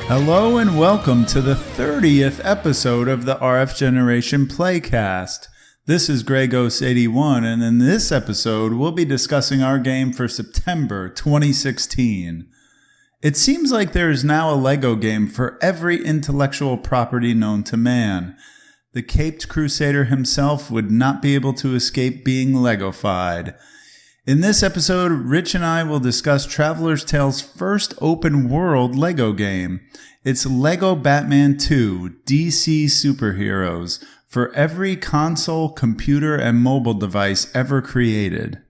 Hello and welcome to the 30th episode of the RFGeneration PlayCast. This is GreyGhost81, and in this episode, we'll be discussing our game for September 2016. It seems like there is now a LEGO game for every intellectual property known to man. The Caped Crusader himself would not be able to escape being LEGOfied. In this episode, Rich and I will discuss Traveler's Tale's first open-world LEGO game. It's LEGO Batman 2 DC Superheroes for every console, computer, and mobile device ever created.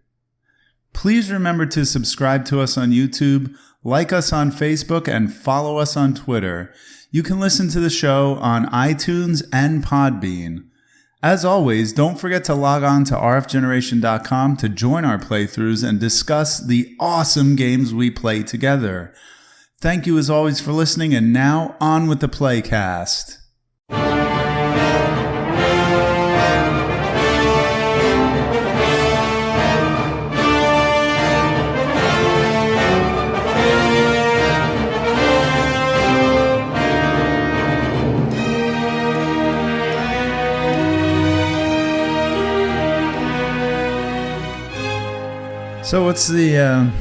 Please remember to subscribe to us on YouTube, like us on Facebook, and follow us on Twitter. You can listen to the show on iTunes and Podbean. As always, don't forget to log on to rfgeneration.com to join our playthroughs and discuss the awesome games we play together. Thank you as always for listening, and now on with the PlayCast. So what's the,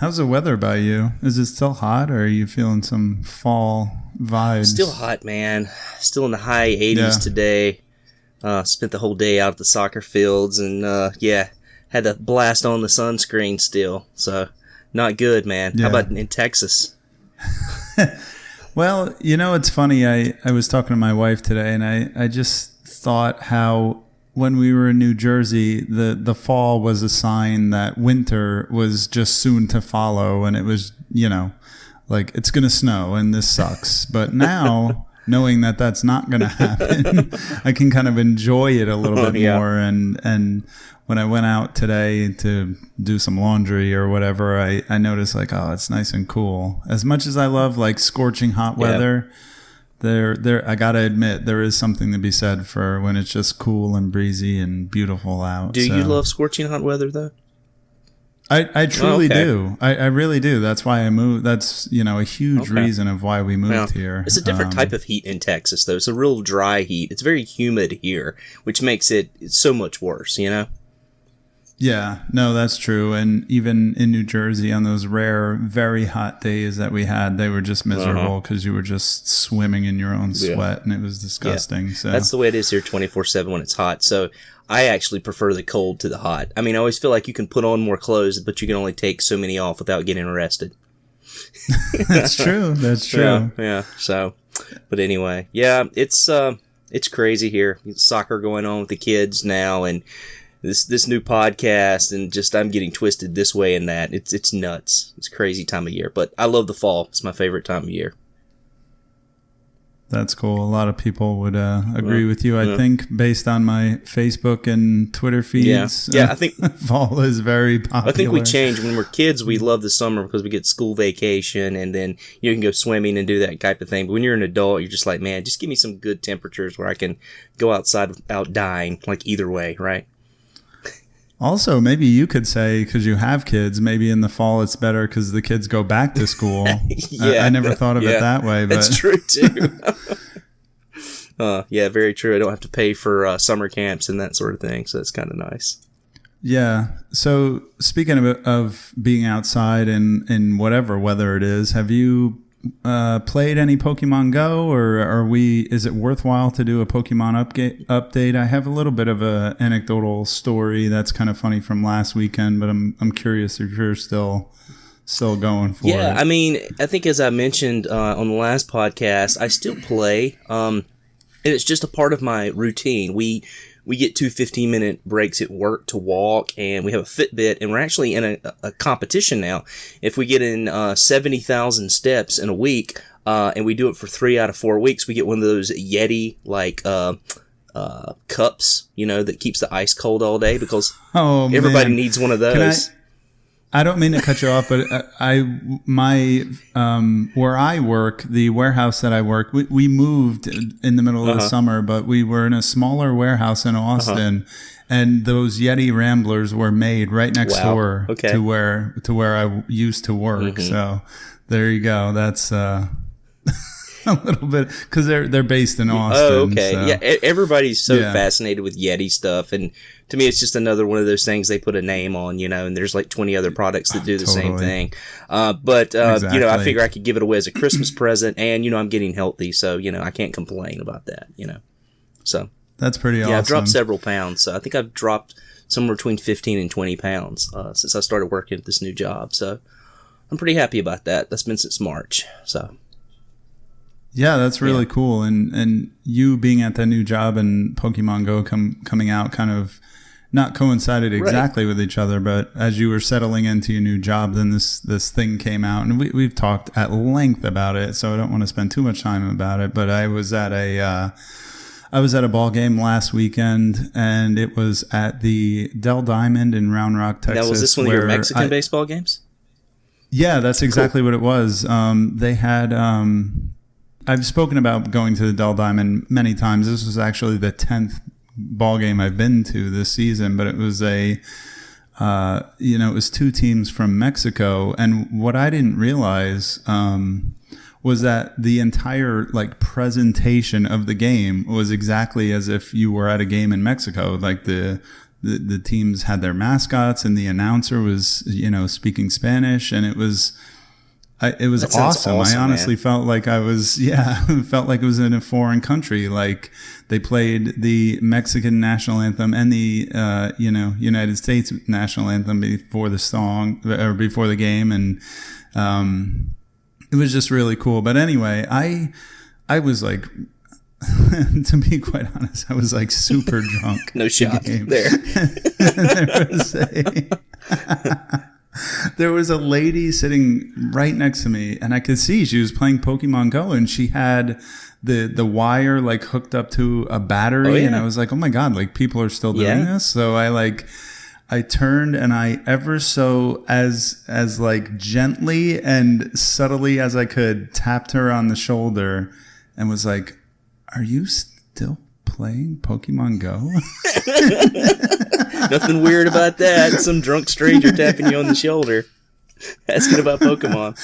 how's the weather by you? Is it still hot, or are you feeling some fall vibes? Still hot, man. Still in the high 80s today. Spent the whole day out at the soccer fields, and had to blast on the sunscreen still. So, not good, man. Yeah. How about in Texas? Well, you know, it's funny. I was talking to my wife today, and I just thought how when we were in New Jersey, the fall was a sign that winter was just soon to follow, and it was, you know, like, it's going to snow and this sucks. But now, knowing that that's not going to happen, I can kind of enjoy it a little bit more. And when I went out today to do some laundry or whatever, I noticed, like, oh, it's nice and cool. As much as I love, like, scorching hot weather, I gotta admit, there is something to be said for when it's just cool and breezy and beautiful out. Do you love scorching hot weather, though? I truly do. I really do. That's why I moved. That's, you know, a huge reason of why we moved here. It's a different type of heat in Texas, though. It's a real dry heat. It's very humid here, which makes it so much worse, you know? Yeah, no, that's true. And even in New Jersey, on those rare, very hot days that we had, they were just miserable because you were just swimming in your own sweat, and it was disgusting. Yeah. So that's the way it is here 24/7 when it's hot. So I actually prefer the cold to the hot. I mean, I always feel like you can put on more clothes, but you can only take so many off without getting arrested. That's true. That's true. Yeah. So, but anyway, it's crazy here. Soccer going on with the kids now, and this new podcast, and just I'm getting twisted this way and that. It's nuts. It's a crazy time of year, but I love the fall. It's my favorite time of year. That's cool. A lot of people would agree with you. I think based on my Facebook and Twitter feeds, I think fall is very popular. I think we changed. When we're kids, we love the summer because we get school vacation, and then you can go swimming and do that type of thing. But when you're an adult, you're just like, man, just give me some good temperatures where I can go outside without dying. Like, either way, right? Also, maybe you could say, because you have kids, maybe in the fall it's better because the kids go back to school. I never thought of it that way. But that's true, too. Very true. I don't have to pay for summer camps and that sort of thing, so it's kind of nice. Yeah. So speaking of being outside in whatever weather it is, have you played any Pokemon Go, or is it worthwhile to do a Pokemon update? I have a little bit of a anecdotal story that's kind of funny from last weekend, but I'm curious if you're still going for it. Yeah, I mean, I think as I mentioned on the last podcast, I still play. And it's just a part of my routine. We get 2 15-minute breaks at work to walk, and we have a Fitbit, and we're actually in a competition now. If we get in 70,000 steps in a week, and we do it for 3 out of 4 weeks, we get one of those Yeti, like, cups, you know, that keeps the ice cold all day, because everybody needs one of those. I don't mean to cut you off, but where I work, the warehouse that I work, we moved in the middle of the summer, but we were in a smaller warehouse in Austin, and those Yeti Ramblers were made right next door to where I used to work. So There you go. That's a little bit because they're based in Austin. Oh, okay. So. Yeah, everybody's so fascinated with Yeti stuff, and to me, it's just another one of those things they put a name on, and there's like 20 other products that do the same thing. But exactly. I figure I could give it away as a Christmas present, and I'm getting healthy, so I can't complain about that. So that's pretty awesome. Yeah, I've dropped several pounds. So I think I've dropped somewhere between 15 and 20 pounds since I started working at this new job. So I'm pretty happy about that. That's been since March. So. Yeah, that's really cool. And you being at that new job and Pokemon Go coming out kind of not coincided exactly with each other, but as you were settling into your new job, then this thing came out, and we've talked at length about it, so I don't want to spend too much time about it. But I was at a ball game last weekend, and it was at the Dell Diamond in Round Rock, Texas. Now, was this one of your Mexican baseball games? Yeah, that's exactly what it was. They had. I've spoken about going to the Dell Diamond many times. This was actually the 10th ball game I've been to this season, but it was it was two teams from Mexico. And what I didn't realize was that the entire presentation of the game was exactly as if you were at a game in Mexico. Like the teams had their mascots, and the announcer was speaking Spanish, and it was awesome. I honestly felt like I was, felt like it was in a foreign country. Like they played the Mexican national anthem and the, United States national anthem before the song or before the game. And, it was just really cool. But anyway, I was like, to be quite honest, I was like super drunk. No shock there. There was a lady sitting right next to me, and I could see she was playing Pokemon Go, and she had the wire hooked up to a battery, and I was like, oh my god, people are still doing this. So I turned, and I ever so as gently and subtly as I could tapped her on the shoulder and was like, are you still playing Pokemon Go? Nothing weird about that. Some drunk stranger tapping you on the shoulder, asking about Pokemon.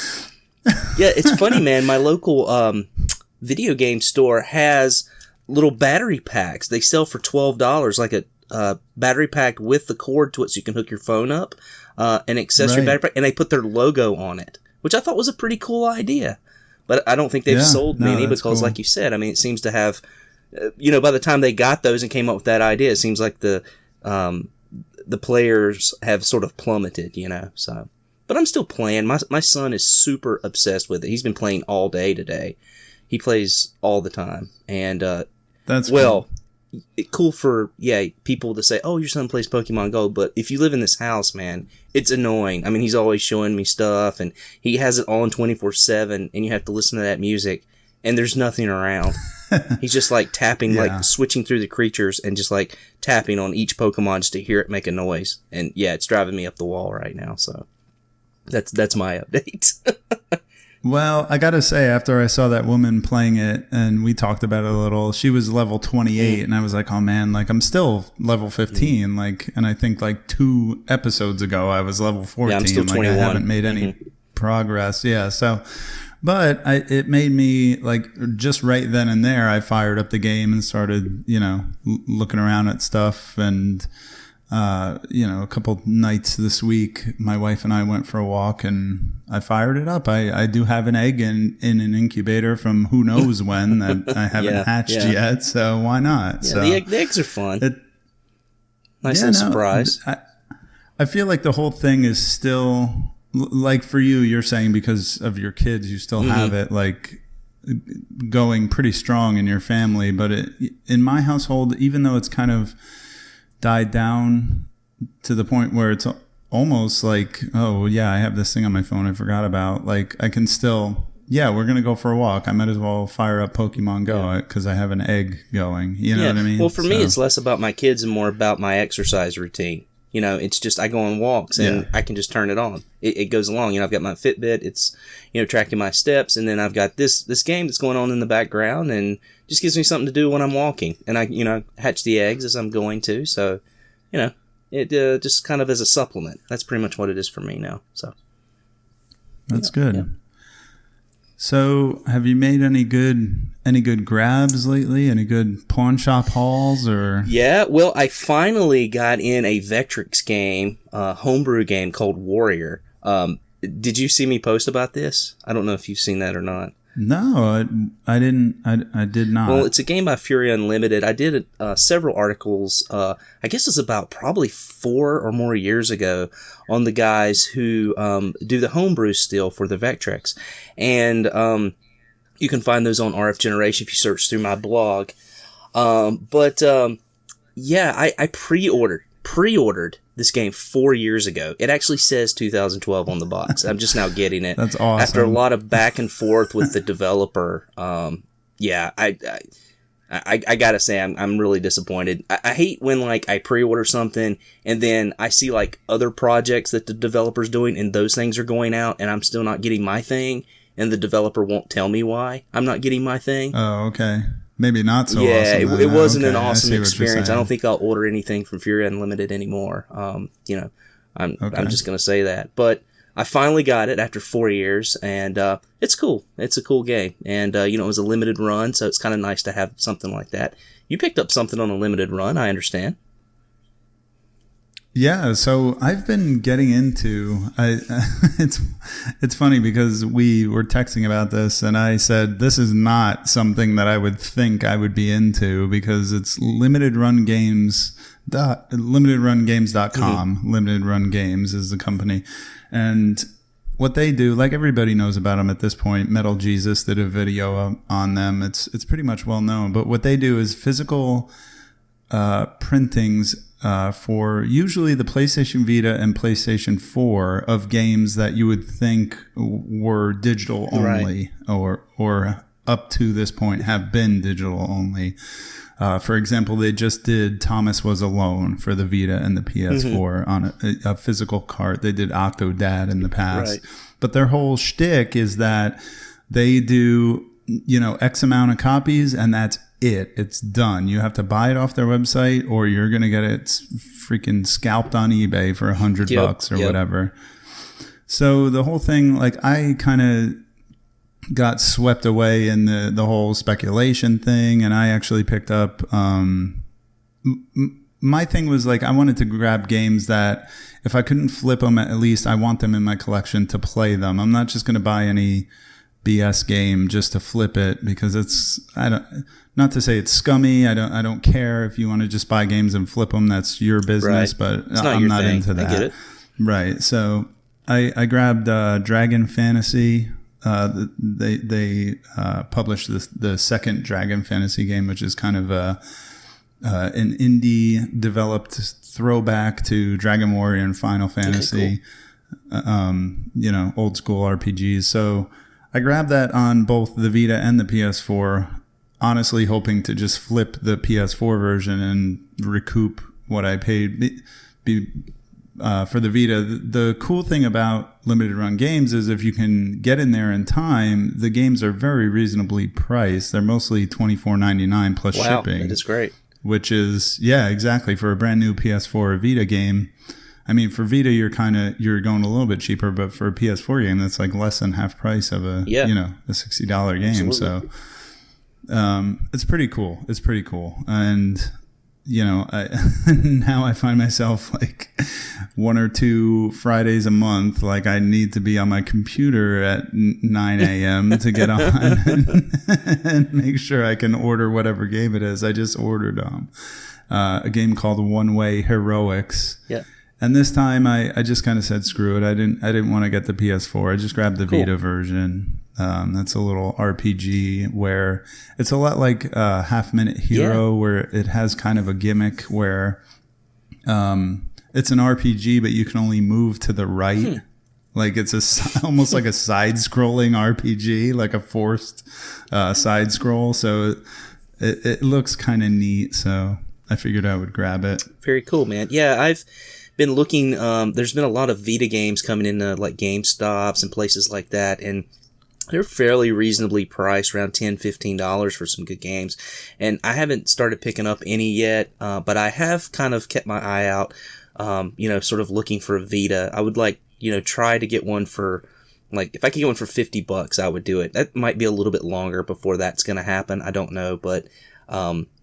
Yeah, it's funny, man. My local video game store has little battery packs. They sell for $12, like a battery pack with the cord to it, so you can hook your phone up, an accessory battery pack, and they put their logo on it, which I thought was a pretty cool idea. But I don't think they've sold many because, cool. Like you said, I mean, it seems to have, by the time they got those and came up with that idea, it seems like the players have sort of plummeted, so. But I'm still playing. My son is super obsessed with it. He's been playing all day today. He plays all the time. And, that's cool. Cool for, people to say, oh, your son plays Pokemon Go. But if you live in this house, man, it's annoying. I mean, he's always showing me stuff, and he has it on 24/7, and you have to listen to that music, and there's nothing around. He's just tapping, switching through the creatures and just tapping on each Pokemon just to hear it make a noise. And it's driving me up the wall right now. So that's my update. Well, I got to say, after I saw that woman playing it and we talked about it a little, she was level 28 and I was like, oh man, I'm still level 15. And I think 2 episodes ago I was level 14. Yeah, I'm still 21. I haven't made any progress. Yeah. So, but it made me just right then and there, I fired up the game and started, looking around at stuff. And, a couple nights this week, my wife and I went for a walk and I fired it up. I do have an egg in an incubator from who knows when that I haven't hatched yet. So why not? Yeah, so the eggs are fun. Nice little surprise. I feel like the whole thing is still for you, you're saying because of your kids, you still have it going pretty strong in your family. But in my household, even though it's kind of died down to the point where it's almost oh yeah, I have this thing on my phone I forgot about. I can still, we're going to go for a walk. I might as well fire up Pokemon Go because I have an egg going. You know what I mean? Well, for me, it's less about my kids and more about my exercise routine. It's just I go on walks and I can just turn it on. It goes along. I've got my Fitbit. It's, tracking my steps. And then I've got this game that's going on in the background and just gives me something to do when I'm walking. And I, hatch the eggs as I'm going to. So, it just kind of as a supplement. That's pretty much what it is for me now. So that's good. So, have you made any good grabs lately? Any good pawn shop hauls or? Yeah, well, I finally got in a Vectrix game, homebrew game called Warrior. Did you see me post about this? I don't know if you've seen that or not. No, I didn't. I did not. Well, it's a game by Fury Unlimited. I did several articles, I guess it's about probably 4 or more years ago, on the guys who do the homebrew still for the Vectrex. And you can find those on RFGeneration if you search through my blog. Yeah, I pre-ordered this game 4 years ago. It actually says 2012 on the box. I'm just now getting it. That's awesome. After a lot of back and forth with the developer. Yeah, I gotta say I'm really disappointed. I hate when like I pre-order something and then I see like other projects that the developer's doing and those things are going out and I'm still not getting my thing and the developer won't tell me why I'm not getting my thing. Oh, okay. Maybe not so yeah, awesome. It wasn't an I awesome see what you're experience. I don't saying. think I'll order anything from Fury Unlimited anymore. I'm Okay. just gonna say that. But I finally got it after 4 years, and it's cool. It's a cool game, and it was a limited run, so it's kind of nice to have something like that. You picked up something on a limited run, I understand. Yeah, so I've been getting into it's funny because we were texting about this and I said this is not something that I would think I would be into because it's limitedrungames.com. Mm-hmm. Limited Run Games is the company. And what they do, like everybody knows about them at this point, Metal Jesus did a video on them. It's pretty much well known, but what they do is physical printings for usually the PlayStation Vita and PlayStation 4 of games that you would think were digital only, right, or up to this point have been digital only. For example, they just did Thomas Was Alone for the Vita and the PS4 on a physical cart. They did Octodad in the past. Right. But their whole shtick is that they do, X amount of copies and that's it. It's done. You have to buy it off their website or you're going to get it freaking scalped on eBay for $100 or whatever. So the whole thing, like I kind of got swept away in the whole speculation thing. And I actually picked up, my thing was like, I wanted to grab games that if I couldn't flip them, at least I want them in my collection to play them. I'm not just going to buy any BS game just to flip it because not to say it's scummy. I don't care if you want to just buy games and flip them. That's your business, right. But I'm not into that. I get it. Right. So I grabbed Dragon Fantasy. They published the second Dragon Fantasy game, which is kind of an indie developed throwback to Dragon Warrior and Final Fantasy. Okay, cool. Old school RPGs. So I grabbed that on both the Vita and the PS4, honestly hoping to just flip the PS4 version and recoup what I paid for the Vita. The cool thing about limited run games is if you can get in there in time, the games are very reasonably priced. They're mostly $24.99 plus shipping. That is great. Which is, yeah, exactly, for a brand new PS4 or Vita game. I mean, for Vita, you're going a little bit cheaper, but for a PS4 game, that's like less than half price of a $60 game. Absolutely. So it's pretty cool. It's pretty cool. And, now I find myself like 1 or 2 Fridays a month, like I need to be on my computer at 9 a.m. to get on and make sure I can order whatever game it is. I just ordered a game called One Way Heroics. Yeah. And this time I just kind of said, screw it. I didn't want to get the PS4. I just grabbed the Vita version. That's a little RPG where it's a lot like Half Minute Hero, where it has kind of a gimmick where it's an RPG, but you can only move to the right. Like it's almost like a side-scrolling RPG, like a forced side scroll. So it looks kind of neat. So I figured I would grab it. Very cool, man. Yeah, I've been looking. There's been a lot of Vita games coming into like GameStops and places like that, and they're fairly reasonably priced, around $10, $15 for some good games. And I haven't started picking up any yet, but I have kind of kept my eye out, sort of looking for a Vita. I would like, try to get one for Like, if I could get one for $50, I would do it. That might be a little bit longer before that's going to happen. I don't know, but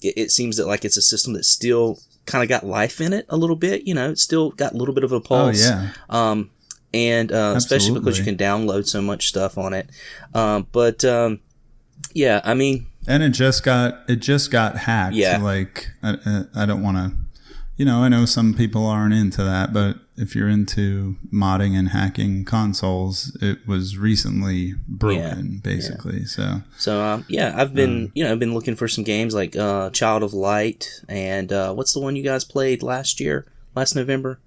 it seems that like it's a system that still kind of got life in it a little bit. You know, it's still got a little bit of a pulse. Oh yeah. And especially because you can download so much stuff on it. Yeah, I mean, and it just got hacked. Yeah. Like I don't want to, you know, I know some people aren't into that, but if you're into modding and hacking consoles, it was recently broken, basically. Yeah. So yeah, I've been I've been looking for some games like Child of Light and what's the one you guys played last November?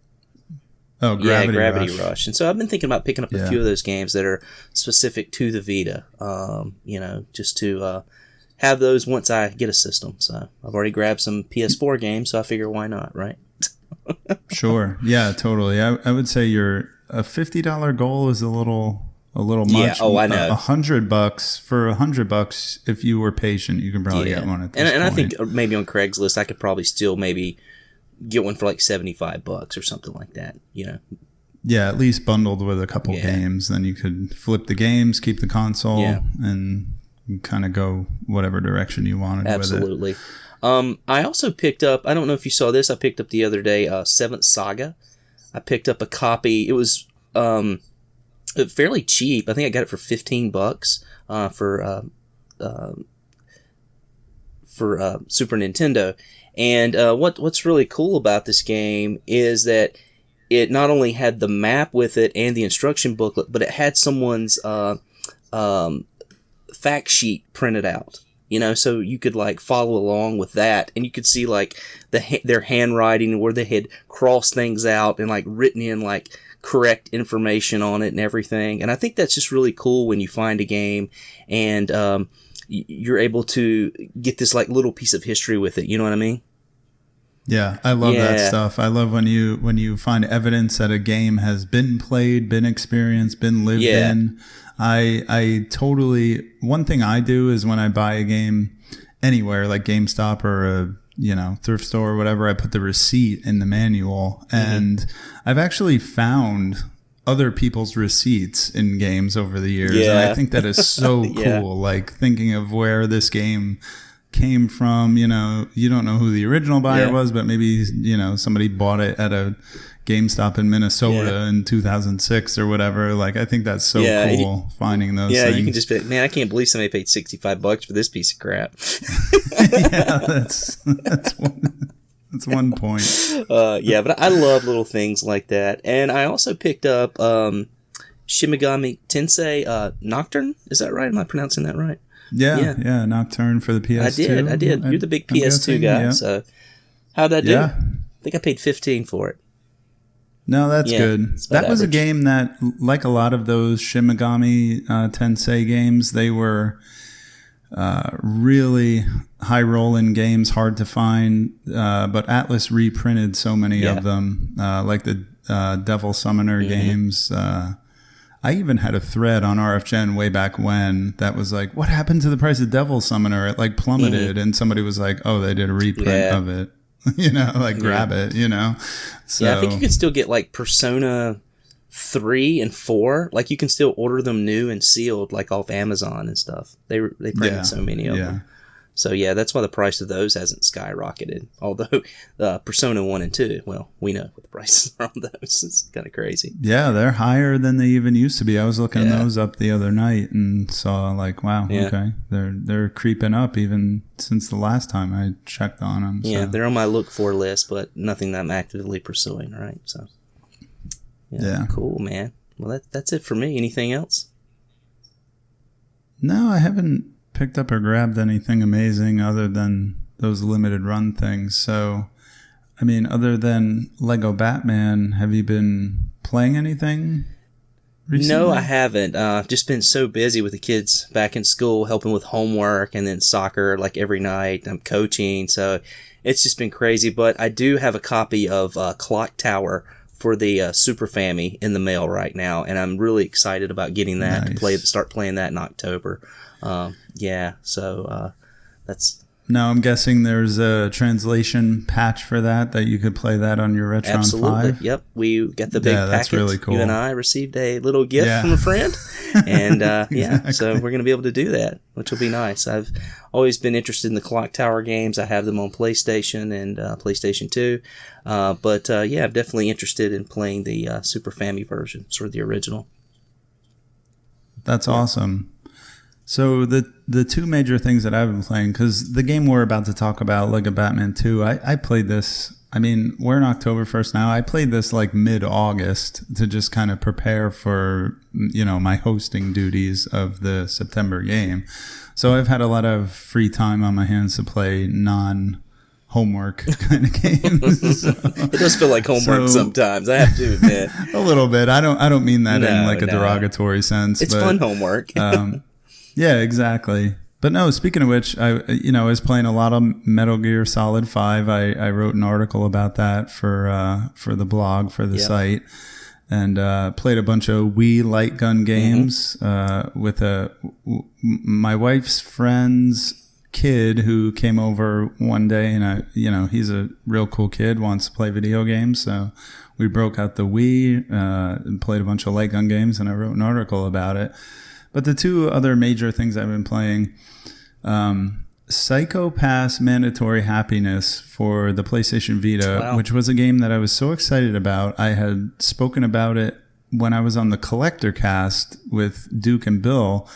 Oh, Gravity Rush. And so I've been thinking about picking up a few of those games that are specific to the Vita, you know, just to have those once I get a system. So I've already grabbed some PS4 games, so I figure why not, right? Sure. Yeah, totally. I would say a $50 goal is a little much. Yeah. Oh, I know. $100 for $100. If you were patient, you can probably get one at this point. And I think maybe on Craigslist, I could probably still maybe get one for like $75 or something like that, you know? Yeah, at least bundled with a couple games. Then you could flip the games, keep the console, and kind of go whatever direction you wanted with it. Absolutely. I also picked up, I don't know if you saw this, I picked up the other day, Seventh Saga. I picked up a copy. It was fairly cheap. I think I got it for $15 for Super Nintendo. And what's really cool about this game is that it not only had the map with it and the instruction booklet, but it had someone's fact sheet printed out. You know, so you could like follow along with that, and you could see like their handwriting where they had crossed things out and like written in like correct information on it and everything. And I think that's just really cool when you find a game and you're able to get this like little piece of history with it. You know what I mean? Yeah, I love that stuff. I love when you find evidence that a game has been played, been experienced, been lived in. I totally, one thing I do is when I buy a game anywhere, like GameStop or a thrift store or whatever, I put the receipt in the manual. And I've actually found other people's receipts in games over the years. And I think that is so cool. Like thinking of where this game came from, you don't know who the original buyer was, but maybe, somebody bought it at a GameStop in Minnesota in 2006 or whatever. Like, I think that's so cool finding those things. You can just be like, man, I can't believe somebody paid $65 for this piece of crap. That's one point. But I love little things like that. And I also picked up Shin Megami Tensei Nocturne. Is that right? Am I pronouncing that right? Yeah, Nocturne for the PS2. I did. You're the big PS2 guy. So how'd I do? I think I paid $15 for it. No, that's good. That was a game that, like a lot of those Shin Megami Tensei games, they were really high-rolling games, hard to find. But Atlas reprinted so many of them, like the Devil Summoner games. I even had a thread on RFGen way back when that was like, what happened to the price of Devil Summoner? It like plummeted, and somebody was like, oh, they did a reprint of it. Grab it, So, I think you can still get like Persona 3 and 4. Like you can still order them new and sealed, like off Amazon and stuff. They printed so many of them. So that's why the price of those hasn't skyrocketed. Although Persona 1 and 2, well, we know what the prices are on those. It's kind of crazy. Yeah, they're higher than they even used to be. I was looking those up the other night and saw like, wow, okay, they're creeping up even since the last time I checked on them. So. Yeah, they're on my look for list, but nothing that I'm actively pursuing. Right, so cool, man. Well, that's it for me. Anything else? No, I haven't picked up or grabbed anything amazing other than those limited run things. So, I mean, other than Lego Batman, have you been playing anything recently? No, I haven't. I've just been so busy with the kids back in school, helping with homework and then soccer like every night. I'm coaching, so it's just been crazy. But I do have a copy of Clock Tower for the Super Family in the mail right now, and I'm really excited about getting that to start playing that in October. So that's Now I'm guessing there's a translation patch for that you could play that on your Retron Absolutely. 5. Yep. We got the big packet. That's really cool. You and I received a little gift from a friend. And Exactly. so we're going to be able to do that, which will be nice. I've always been interested in the Clock Tower games. I have them on PlayStation and PlayStation 2. But I'm definitely interested in playing the Super Family version, sort of the original. That's awesome. So the two major things that I've been playing, because the game we're about to talk about, Lego Batman 2, I played this. I mean, we're in October 1st now. I played this like mid-August to just kind of prepare for, my hosting duties of the September game. So I've had a lot of free time on my hands to play non-homework kind of games. So, it does feel like homework sometimes, I have to admit. A little bit. I don't mean that in like a derogatory sense. It's fun homework. Yeah, exactly. But no, speaking of which, I was playing a lot of Metal Gear Solid 5. I wrote an article about that for the blog, for the site, and played a bunch of Wii light gun games with my wife's friend's kid who came over one day, and he's a real cool kid, wants to play video games, so we broke out the Wii and played a bunch of light gun games, and I wrote an article about it. But the two other major things I've been playing, Psycho Pass Mandatory Happiness for the PlayStation Vita, which was a game that I was so excited about. I had spoken about it when I was on the Collector Cast with Duke and Bill,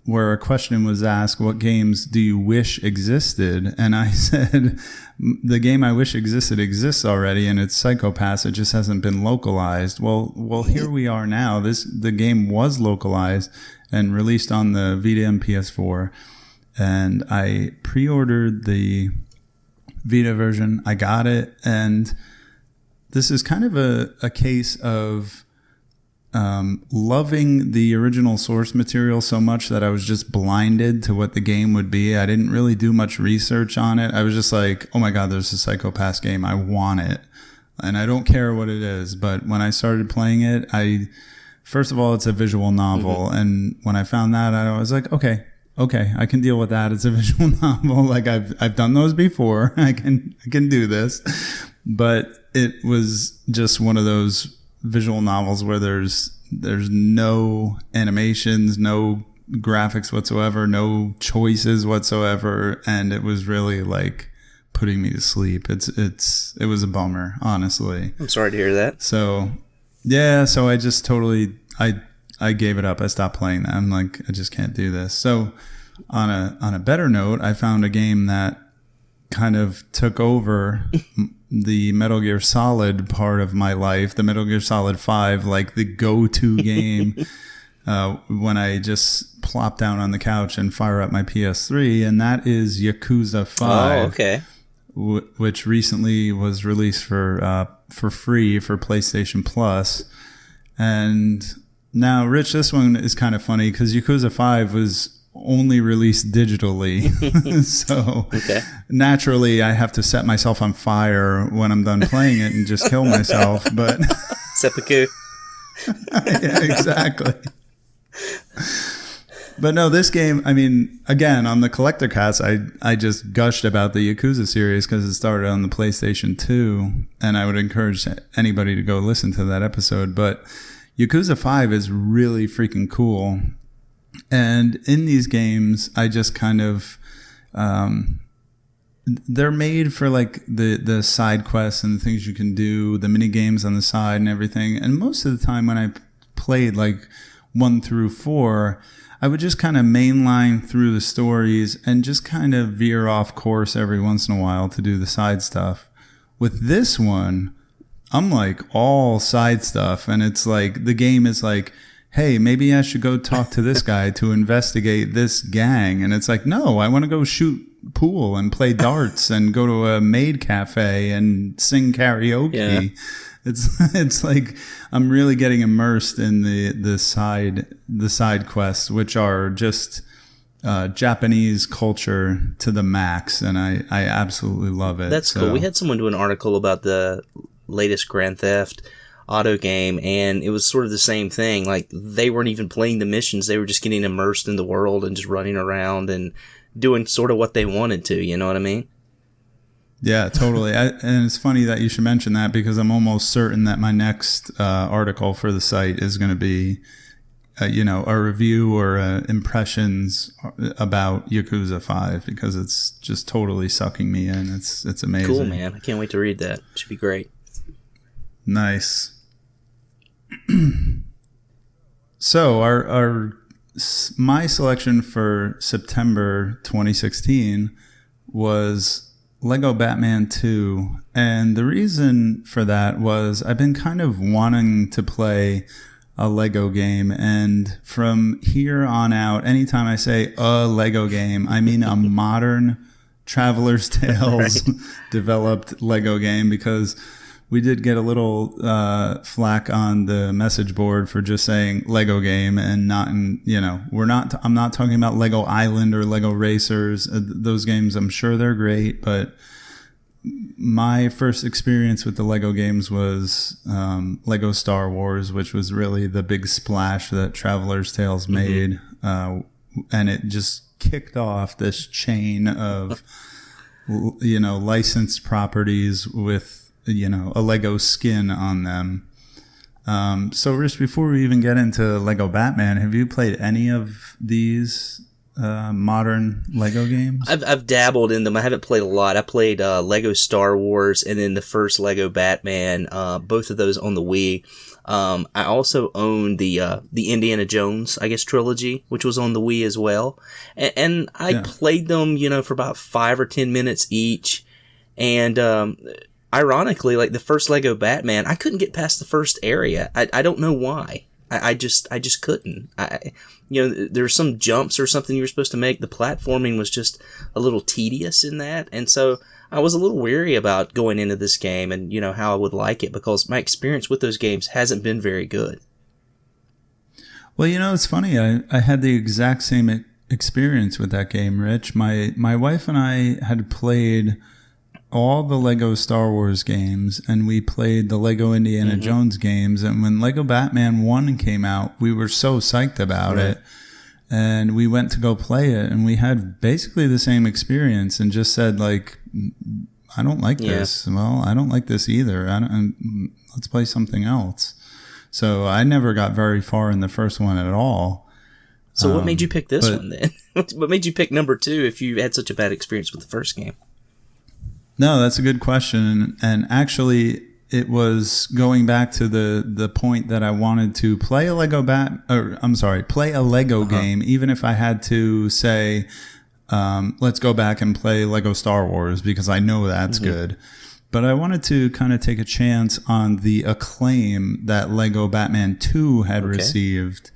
where a question was asked, what games do you wish existed? And I said, the game I wish existed exists already, and it's Psycho Pass. It just hasn't been localized. Well, here we are now. The game was localized and released on the Vita and PS4, and I pre-ordered the Vita version. I got it, and this is kind of a case of loving the original source material so much that I was just blinded to what the game would be. I didn't really do much research on it. I was just like, oh my God, there's a Psycho Pass game. I want it. And I don't care what it is. But when I started playing it, first of all, it's a visual novel. Mm-hmm. And when I found that, I was like, okay, I can deal with that. It's a visual novel. Like I've done those before. I can do this. But it was just one of those visual novels where there's no animations, no graphics whatsoever, no choices whatsoever, and it was really like putting me to sleep. It was a bummer, honestly. I'm sorry to hear that. So I just totally I gave it up. I stopped playing that. I'm like, I just can't do this. So on a better note, I found a game that kind of took over the Metal Gear Solid part of my life, the Metal Gear Solid 5, like the go-to game when I just plop down on the couch and fire up my PS3, and that is Yakuza 5. Oh, okay. Which recently was released for free for PlayStation Plus. And now, Rich, this one is kind of funny because Yakuza 5 was only released digitally. So naturally I have to set myself on fire when I'm done playing it and just kill myself. But seppuku. Yeah, exactly. But no, this game, I mean, again, on the Collector Cast, I just gushed about the Yakuza series because it started on the PlayStation 2, and I would encourage anybody to go listen to that episode. But Yakuza 5 is really freaking cool. And in these games, I just kind of, they're made for like the side quests and the things you can do, the mini games on the side and everything. And most of the time when I played like 1 through 4, I would just kind of mainline through the stories and just kind of veer off course every once in a while to do the side stuff. With this one, I'm like all side stuff. And it's like, the game is like, hey, maybe I should go talk to this guy to investigate this gang. And it's like, no, I want to go shoot pool and play darts and go to a maid cafe and sing karaoke. Yeah. It's like I'm really getting immersed in the side quests, which are just Japanese culture to the max, and I absolutely love it. That's cool. We had someone do an article about the latest Grand Theft Auto game, and it was sort of the same thing. Like, they weren't even playing the missions; they were just getting immersed in the world and just running around and doing sort of what they wanted to. You know what I mean? Yeah, totally. And it's funny that you should mention that, because I'm almost certain that my next article for the site is going to be, a review or impressions about Yakuza 5, because it's just totally sucking me in. It's amazing. Cool, man. I can't wait to read that. It should be great. Nice. So my selection for September 2016 was Lego Batman 2, and the reason for that was I've been kind of wanting to play a Lego game, and from here on out, anytime I say a Lego game, I mean a modern Traveler's Tales developed Lego game, because we did get a little flack on the message board for just saying Lego game and not I'm not talking about Lego Island or Lego Racers. Those games, I'm sure they're great, but my first experience with the Lego games was Lego Star Wars, which was really the big splash that Traveler's Tales made. And it just kicked off this chain of, licensed properties with, a Lego skin on them. So Rich, before we even get into Lego Batman, have you played any of these modern Lego games? I've dabbled in them. I haven't played a lot. I played Lego Star Wars and then the first Lego Batman, both of those on the Wii. I also own the Indiana Jones, I guess, trilogy, which was on the Wii as well. And I played them, for about 5 or 10 minutes each. And ironically, like the first Lego Batman, I couldn't get past the first area. I don't know why. I just couldn't. There were some jumps or something you were supposed to make. The platforming was just a little tedious in that. And so I was a little weary about going into this game and, how I would like it, because my experience with those games hasn't been very good. Well, it's funny. I had the exact same experience with that game, Rich. My wife and I had played all the Lego Star Wars games, and we played the Lego Indiana Jones games. And when Lego Batman 1 came out, we were so psyched about it. And we went to go play it, and we had basically the same experience and just said, like, I don't like this. Well, I don't like this either. Let's play something else. So I never got very far in the first one at all. So what made you pick this one then? What made you pick number 2 if you had such a bad experience with the first game? No, that's a good question. And actually, it was going back to the point that I wanted to play a Lego play a Lego game, even if I had to say, let's go back and play Lego Star Wars, because I know that's good. But I wanted to kind of take a chance on the acclaim that Lego Batman 2 had received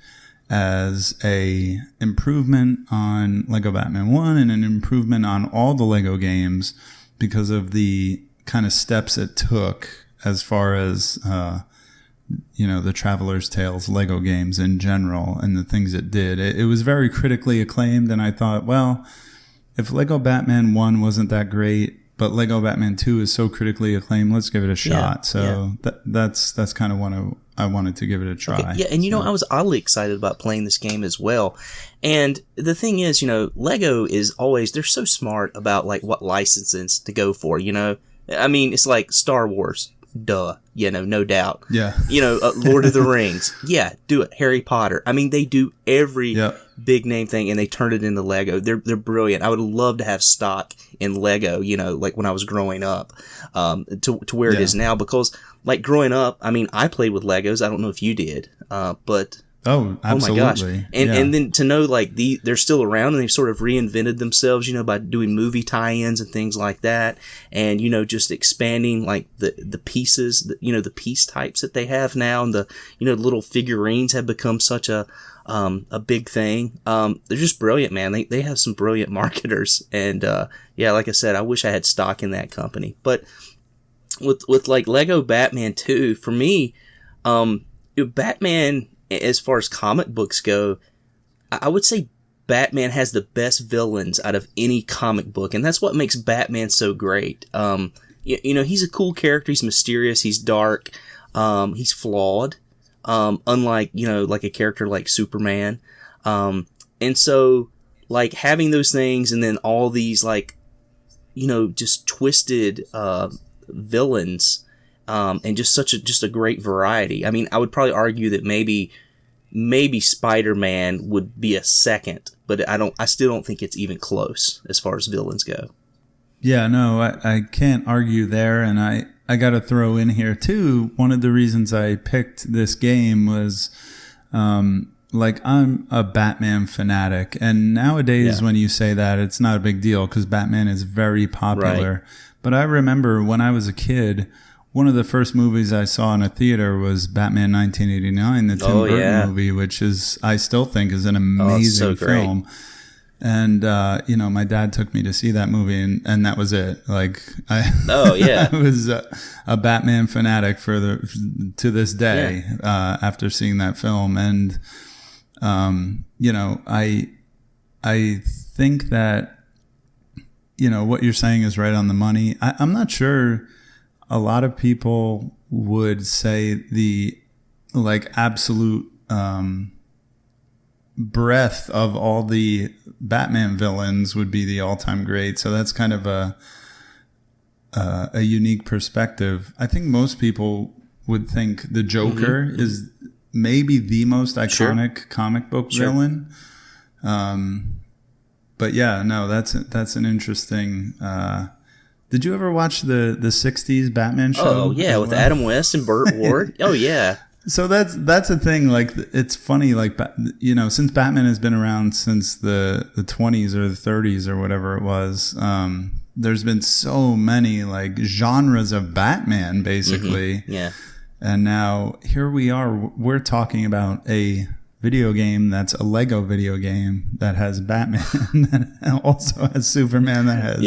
as a improvement on Lego Batman 1 and an improvement on all the Lego games, because of the kind of steps it took as far as, the Traveler's Tales Lego games in general and the things it did. It was very critically acclaimed, and I thought, well, if Lego Batman 1 wasn't that great, but Lego Batman 2 is so critically acclaimed, let's give it a shot. That's kind of what I wanted to give it a try. Okay, yeah, and I was oddly excited about playing this game as well. And the thing is, Lego is always, they're so smart about like what licenses to go for, I mean, it's like Star Wars, duh, no doubt. Yeah. Lord of the Rings, yeah, do it. Harry Potter. I mean, they do every big name thing and they turn it into Lego. They're brilliant. I would love to have stock in Lego, like when I was growing up, to where it is now, because like growing up, I mean, I played with Legos. I don't know if you did, but oh, absolutely. Oh my gosh. And then to know like they're still around and they've sort of reinvented themselves, by doing movie tie-ins and things like that. And, just expanding like the pieces, the piece types that they have now, and the, little figurines have become such a big thing. They're just brilliant, man. They have some brilliant marketers. And, like I said, I wish I had stock in that company. But with like Lego Batman 2, for me, Batman, as far as comic books go, I would say Batman has the best villains out of any comic book, and that's what makes Batman so great. He's a cool character. He's mysterious. He's dark. He's flawed. Unlike, like a character like Superman. And so, like having those things and then all these like, just twisted villains, and just a great variety. I mean, I would probably argue that maybe Spider-Man would be a second, but I still don't think it's even close as far as villains go. Yeah, no, I can't argue there, and I got to throw in here too. One of the reasons I picked this game was, like, I'm a Batman fanatic, and nowadays when you say that, it's not a big deal because Batman is very popular. Right. But I remember when I was a kid, one of the first movies I saw in a theater was Batman 1989, the Tim Burton movie, which I still think is an amazing film. And, my dad took me to see that movie and that was it. Like, I was a Batman fanatic to this day, after seeing that film. And, I think that, what you're saying is right on the money. I'm not sure a lot of people would say the, like, absolute, breadth of all the Batman villains would be the all-time great. So that's kind of a unique perspective. I think most people would think the Joker is maybe the most iconic comic book villain. But yeah, no, that's an interesting. Did you ever watch the 60s Batman show? Oh yeah, with Adam West and Burt Ward. Oh yeah. So that's a thing. Like, it's funny. Like, since Batman has been around since the 20s or the 30s or whatever it was, there's been so many like genres of Batman, basically. Yeah. And now here we are. We're talking about a video game that's a Lego video game that has Batman that also has Superman that has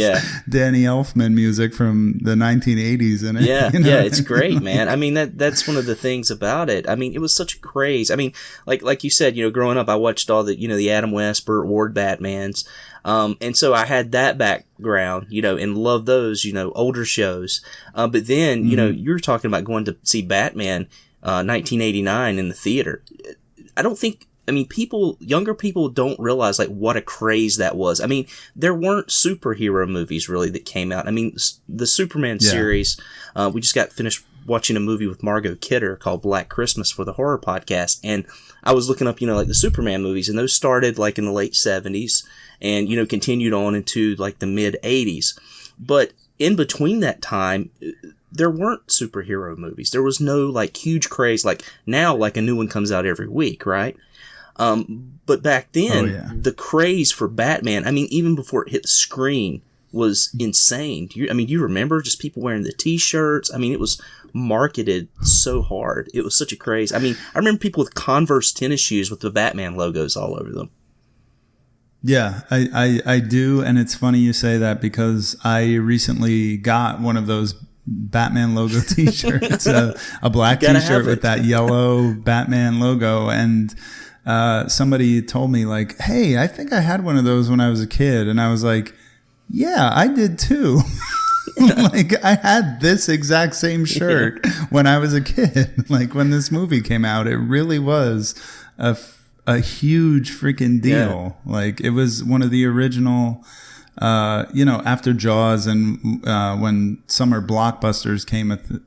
Danny Elfman music from the 1980s in it. Yeah, it's great, man. I mean, that's one of the things about it. I mean, it was such a craze. I mean, like you said, growing up, I watched all the, the Adam West, Burt Ward Batmans. And so I had that background, and loved those, older shows. But then, you were talking about going to see Batman 1989 in the theater. Younger people don't realize like what a craze that was. I mean, there weren't superhero movies really that came out. I mean, the Superman series, we just got finished watching a movie with Margot Kidder called Black Christmas for the horror podcast. And I was looking up, like the Superman movies, and those started like in the late 70s and, continued on into like the mid 80s. But in between that time, there weren't superhero movies. There was no like huge craze. Like now, like a new one comes out every week, right? But back then, the craze for Batman, I mean, even before it hit the screen, was insane. Do you remember just people wearing the t-shirts? I mean, it was marketed so hard. It was such a craze. I mean, I remember people with Converse tennis shoes with the Batman logos all over them. Yeah, I do. And it's funny you say that because I recently got one of those Batman logo t-shirts, a black t-shirt with that yellow Batman logo. And somebody told me like, hey, I think I had one of those when I was a kid. And I was like, yeah, I did too. Like, I had this exact same shirt when I was a kid. Like, when this movie came out, it really was a huge freaking deal. Yeah. Like, it was one of the original, after Jaws and when summer blockbusters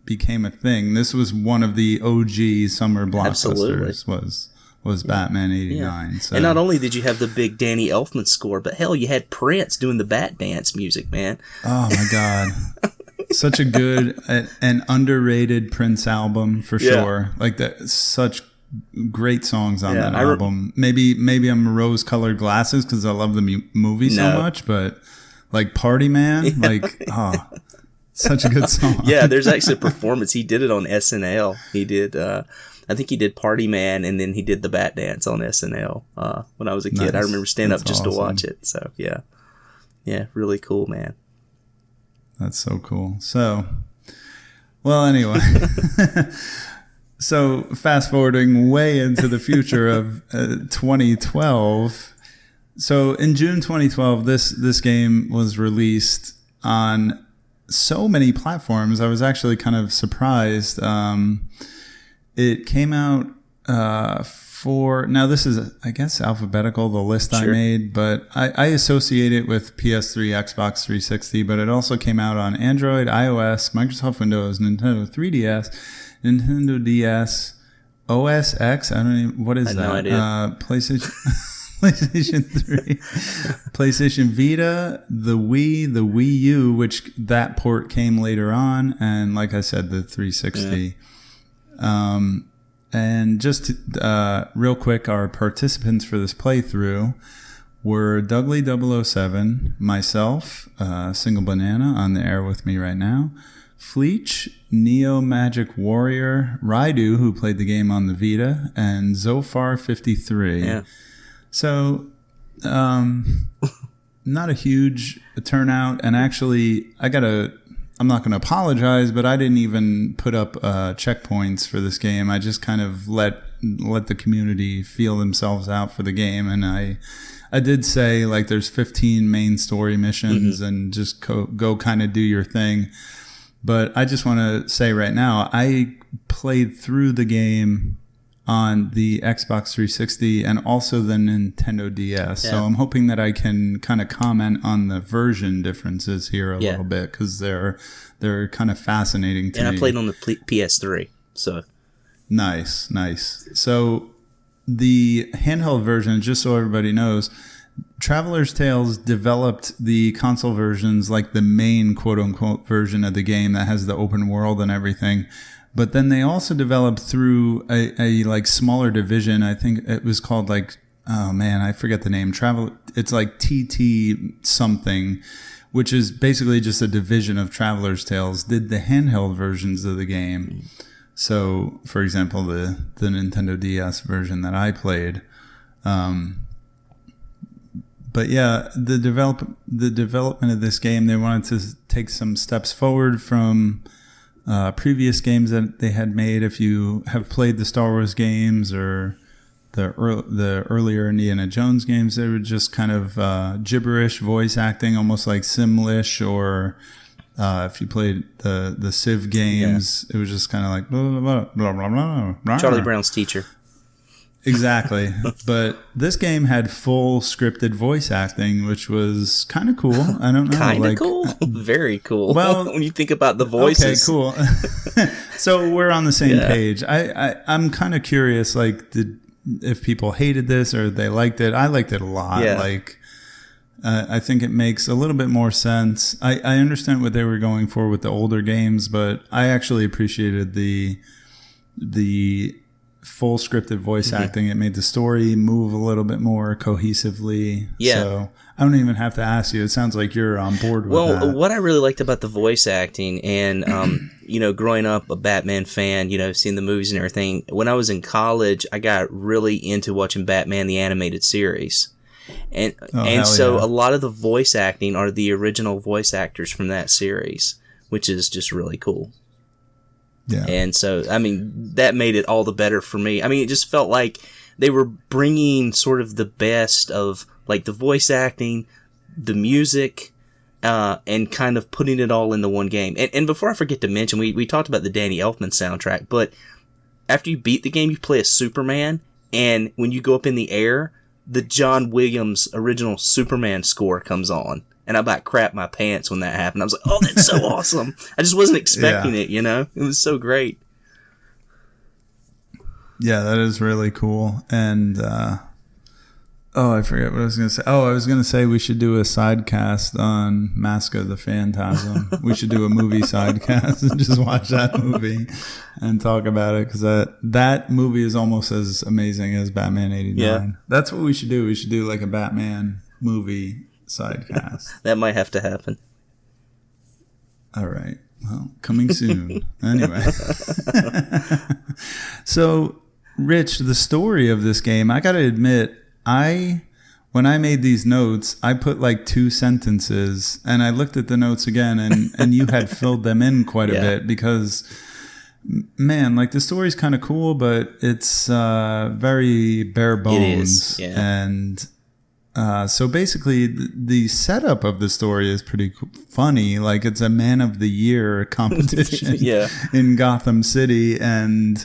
became a thing, this was one of the OG summer blockbusters. Was Batman 89. Yeah. So. And not only did you have the big Danny Elfman score, but hell, you had Prince doing the Bat Dance music, man. Oh, my God. Such a good and underrated Prince album, for sure. Like, such great songs on that album. Maybe I'm rose-colored glasses because I love the movie so much, but, like, Party Man, like, such a good song. Yeah, there's actually a performance. He did it on SNL. He did... I think he did Party Man, and then he did the Bat Dance on SNL when I was a kid. Nice. I remember standing up just to watch it. So, yeah, really cool, man. That's so cool. So, well, anyway. So, fast forwarding way into the future of 2012. So, in June 2012, this game was released on so many platforms. I was actually kind of surprised. It came out now this is, I guess, alphabetical, the list I Sure. made, but I associate it with PS3, Xbox 360, but it also came out on Android, iOS, Microsoft Windows, Nintendo 3DS, Nintendo DS, OS X. I don't even, what is I that? have no idea. PlayStation 3, PlayStation Vita, the Wii, the Wii U, which that port came later on, and like I said, the 360. Yeah. And just real quick, our participants for this playthrough were Dougley 007, myself, Single Banana on the air with me right now, Fleech, Neo Magic Warrior, Raidu, who played the game on the Vita, and Zofar 53. Yeah. So, not a huge turnout, and actually, I'm not going to apologize, but I didn't even put up checkpoints for this game. I just kind of let the community feel themselves out for the game, and I did say like there's 15 main story missions, and just go kind of do your thing. But I just want to say right now, I played through the game on the Xbox 360 and also the Nintendo DS. Yeah. So I'm hoping that I can kind of comment on the version differences here a little bit, because they're kind of fascinating to me. And I played on the PS3. So nice. So the handheld version, just so everybody knows, Traveler's Tales developed the console versions, like the main quote-unquote version of the game that has the open world and everything. But then they also developed through a like smaller division. I think it was called like, oh man, I forget the name. It's like TT something, which is basically just a division of Traveler's Tales, did the handheld versions of the game. So, for example, the Nintendo DS version that I played. But yeah, the development of this game, they wanted to take some steps forward from previous games that they had made. If you have played the Star Wars games or the earlier Indiana Jones games, they were just kind of gibberish voice acting, almost like Simlish, or if you played the Civ games, it was just kind of like blah, blah, blah, blah, blah, blah. Charlie Brown's teacher. Exactly. But this game had full scripted voice acting, which was kind of cool. I don't know. Kind of cool? Very cool. Well, when you think about the voices. Okay, cool. So we're on the same page. I'm kind of curious, like, if people hated this or they liked it. I liked it a lot. Yeah. Like, I think it makes a little bit more sense. I understand what they were going for with the older games, but I actually appreciated the full scripted voice acting. It made the story move a little bit more cohesively. Yeah. So I don't even have to ask you. It sounds like you're on board with that. Well, what I really liked about the voice acting, and growing up a Batman fan, seeing the movies and everything, when I was in college, I got really into watching Batman the Animated Series. And so a lot of the voice acting are the original voice actors from that series, which is just really cool. Yeah. And so, I mean, that made it all the better for me. I mean, it just felt like they were bringing sort of the best of, like, the voice acting, the music, and kind of putting it all into one game. And before I forget to mention, we talked about the Danny Elfman soundtrack, but after you beat the game, you play as Superman, and when you go up in the air, the John Williams original Superman score comes on. And I about crap my pants when that happened. I was like, oh, that's so awesome. I just wasn't expecting it, It was so great. Yeah, that is really cool. And, I forget what I was going to say. Oh, I was going to say we should do a sidecast on Mask of the Phantasm. We should do a movie sidecast and just watch that movie and talk about it, because that movie is almost as amazing as Batman 89. Yeah. That's what we should do. We should do like a Batman movie sidecast. That might have to happen. All right. Well, coming soon. Anyway. So, Rich, the story of this game, I got to admit, when I made these notes, I put like 2 sentences, and I looked at the notes again, and you had filled them in quite a bit, because, man, like, the story's kind of cool, but it's very bare bones. It is, yeah. And so basically, the setup of the story is pretty funny. Like, it's a Man of the Year competition in Gotham City, and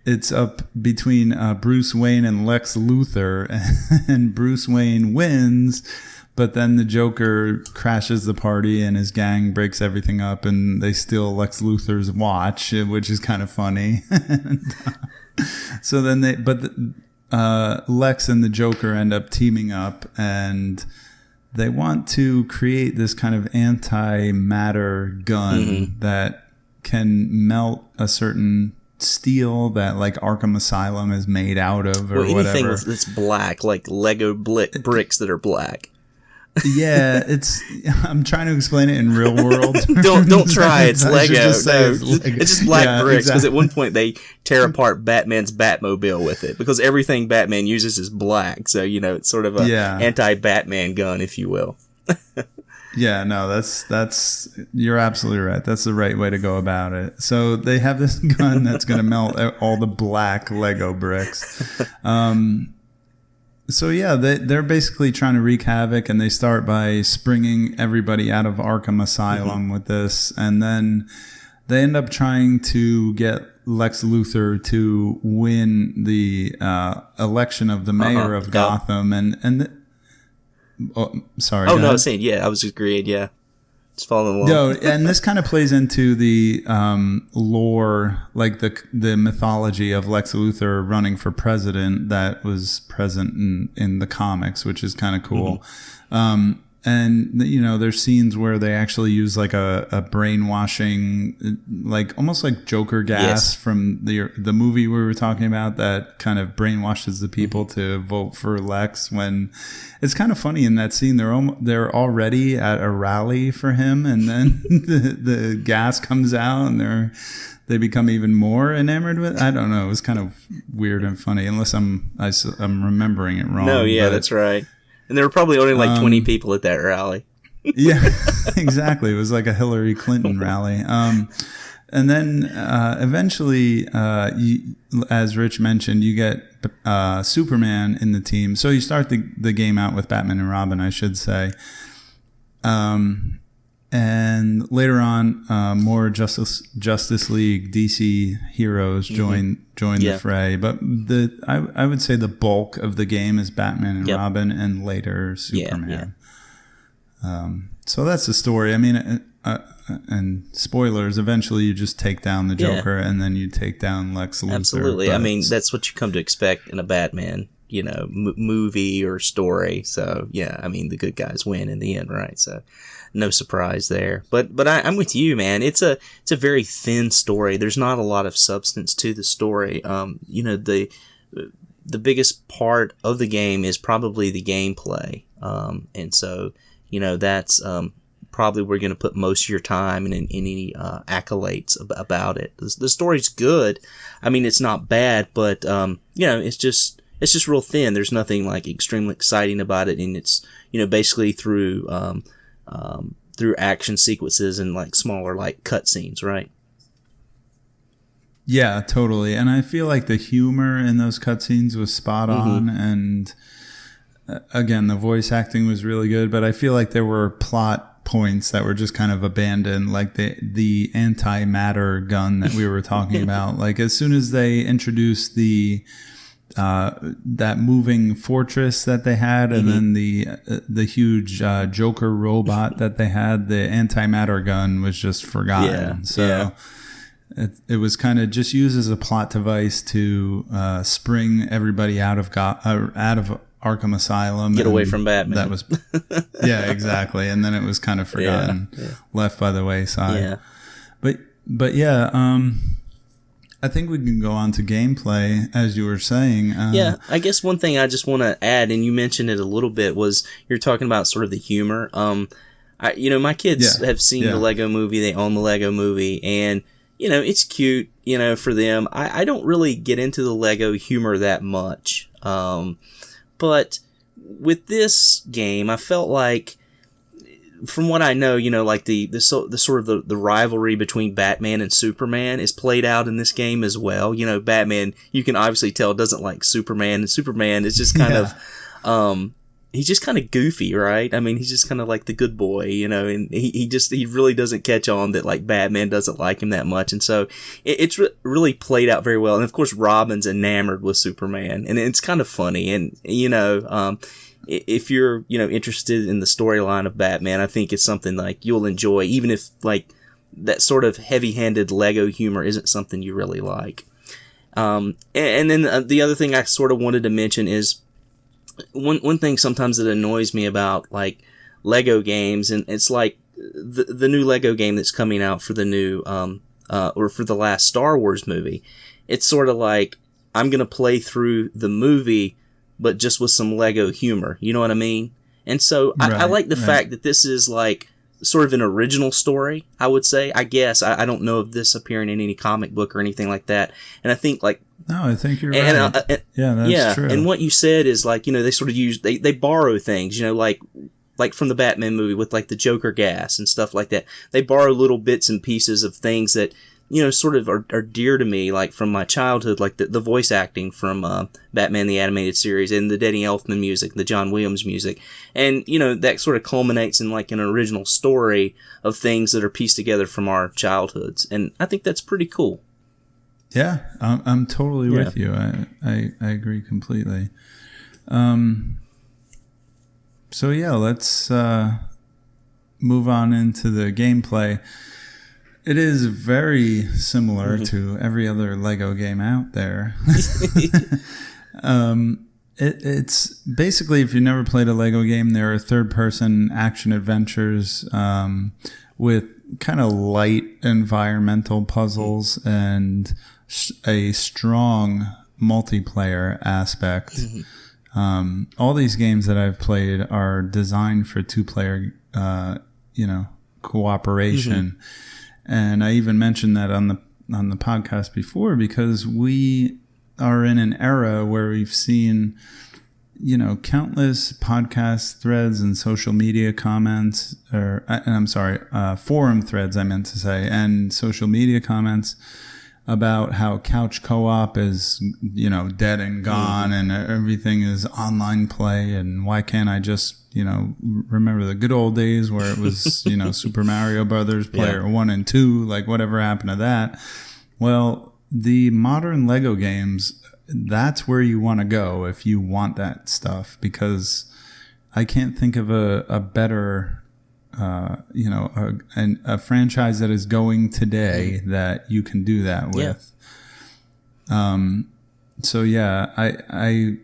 it's up between Bruce Wayne and Lex Luthor, and Bruce Wayne wins, but then the Joker crashes the party and his gang breaks everything up, and they steal Lex Luthor's watch, which is kind of funny. So then Lex and the Joker end up teaming up, and they want to create this kind of antimatter gun that can melt a certain steel that like Arkham Asylum is made out of, or whatever. Anything that's black, like Lego bricks that are black. Yeah, I'm trying to explain it in real world. Don't try. It's Lego. It's just black bricks. Because at one point they tear apart Batman's Batmobile with it, because everything Batman uses is black. So it's sort of a anti-Batman gun, if you will. Yeah, no, that's you're absolutely right. That's the right way to go about it. So they have this gun that's going to melt all the black Lego bricks. So yeah, they're basically trying to wreak havoc, and they start by springing everybody out of Arkham Asylum with this, and then they end up trying to get Lex Luthor to win the election of the mayor of Gotham, sorry. Oh no, I was saying I was agreeing. Yeah, just following along. No, and this kind of plays into the lore, like the mythology of Lex Luthor running for president that was present in the comics, which is kind of cool. And there's scenes where they actually use like a brainwashing, like almost like Joker gas from the movie we were talking about, that kind of brainwashes the people to vote for Lex. When it's kind of funny in that scene, they're already at a rally for him, and then the gas comes out, and they become even more enamored with. I don't know. It was kind of weird and funny, unless I'm remembering it wrong. No, that's right. And there were probably only like 20 people at that rally. Yeah, exactly. It was like a Hillary Clinton rally. And then eventually, as Rich mentioned, you get Superman in the team. So you start the game out with Batman and Robin, I should say. And later on, more Justice League, DC heroes join the fray. But I would say the bulk of the game is Batman and Robin, and later Superman. So that's the story. I mean, and spoilers, eventually you just take down the Joker, and then you take down Lex Luthor. Absolutely. I mean, that's what you come to expect in a Batman movie or story. So I mean, the good guys win in the end, right? So no surprise there. But I'm with you, man. It's a very thin story. There's not a lot of substance to the story. The biggest part of the game is probably the gameplay. And so that's probably where you're going to put most of your time and any accolades about it. The story's good. I mean, it's not bad, but it's just real thin. There's nothing like extremely exciting about it, and it's basically through action sequences and like smaller like cutscenes, right? Yeah, totally. And I feel like the humor in those cutscenes was spot on, and again, the voice acting was really good. But I feel like there were plot points that were just kind of abandoned, like the antimatter gun that we were talking about. Like as soon as they introduced that moving fortress that they had, and then the huge Joker robot that they had, the antimatter gun was just forgotten. It was kind of just used as a plot device to spring everybody out of Arkham Asylum, get away from Batman. That was exactly. And then it was kind of forgotten, left by the wayside. But I think we can go on to gameplay, as you were saying. I guess one thing I just want to add, and you mentioned it a little bit, was you're talking about sort of the humor. My kids have seen the Lego Movie. They own the Lego Movie, and it's cute, for them. I don't really get into the Lego humor that much, but with this game, I felt like, from what I know, like the sort of the rivalry between Batman and Superman is played out in this game as well. Batman, you can obviously tell, doesn't like Superman, and Superman is just kind of, he's just kind of goofy, right? I mean, he's just kind of like the good boy, you know, and he really doesn't catch on that like Batman doesn't like him that much. And so it's really played out very well. And of course, Robin's enamored with Superman, and it's kind of funny. And, you know, if you're, you know, interested in the storyline of Batman, I think it's something like you'll enjoy, even if like that sort of heavy-handed Lego humor isn't something you really like. And then the other thing I sort of wanted to mention is one thing sometimes that annoys me about like Lego games, and it's like the new Lego game that's coming out for the new or for the last Star Wars movie. It's sort of like I'm gonna play through the movie, but just with some Lego humor. You know what I mean? And so I like the fact that this is like sort of an original story, I would say. I guess I don't know of this appearing in any comic book or anything like that. And I think like no, I think you're right. Yeah, that's true. And what you said is like, you know, they sort of use they borrow things, you know, like from the Batman movie with like the Joker gas and stuff like that. They borrow little bits and pieces of things that, you know, sort of are dear to me, like from my childhood, like the voice acting from Batman the Animated Series and the Danny Elfman music, the John Williams music. And, you know, that sort of culminates in like an original story of things that are pieced together from our childhoods. And I think that's pretty cool. Yeah, I'm totally with you. I agree completely. So yeah, let's move on into the gameplay. It is very similar to every other Lego game out there. It's basically, if you've never played a Lego game, there are third-person action adventures with kind of light environmental puzzles and a strong multiplayer aspect. All these games that I've played are designed for two-player, cooperation. And I even mentioned that on the podcast before, because we are in an era where we've seen, you know, countless podcast threads and social media comments, forum threads, I meant to say, and social media comments about how couch co-op is, you know, dead and gone, and everything is online play, and why can't I just, you know, remember the good old days where it was, you know, Super Mario Brothers Player 1 and 2, like whatever happened to that? Well, the modern Lego games, that's where you want to go if you want that stuff, because I can't think of a better a franchise that is going today that you can do that with. So yeah, I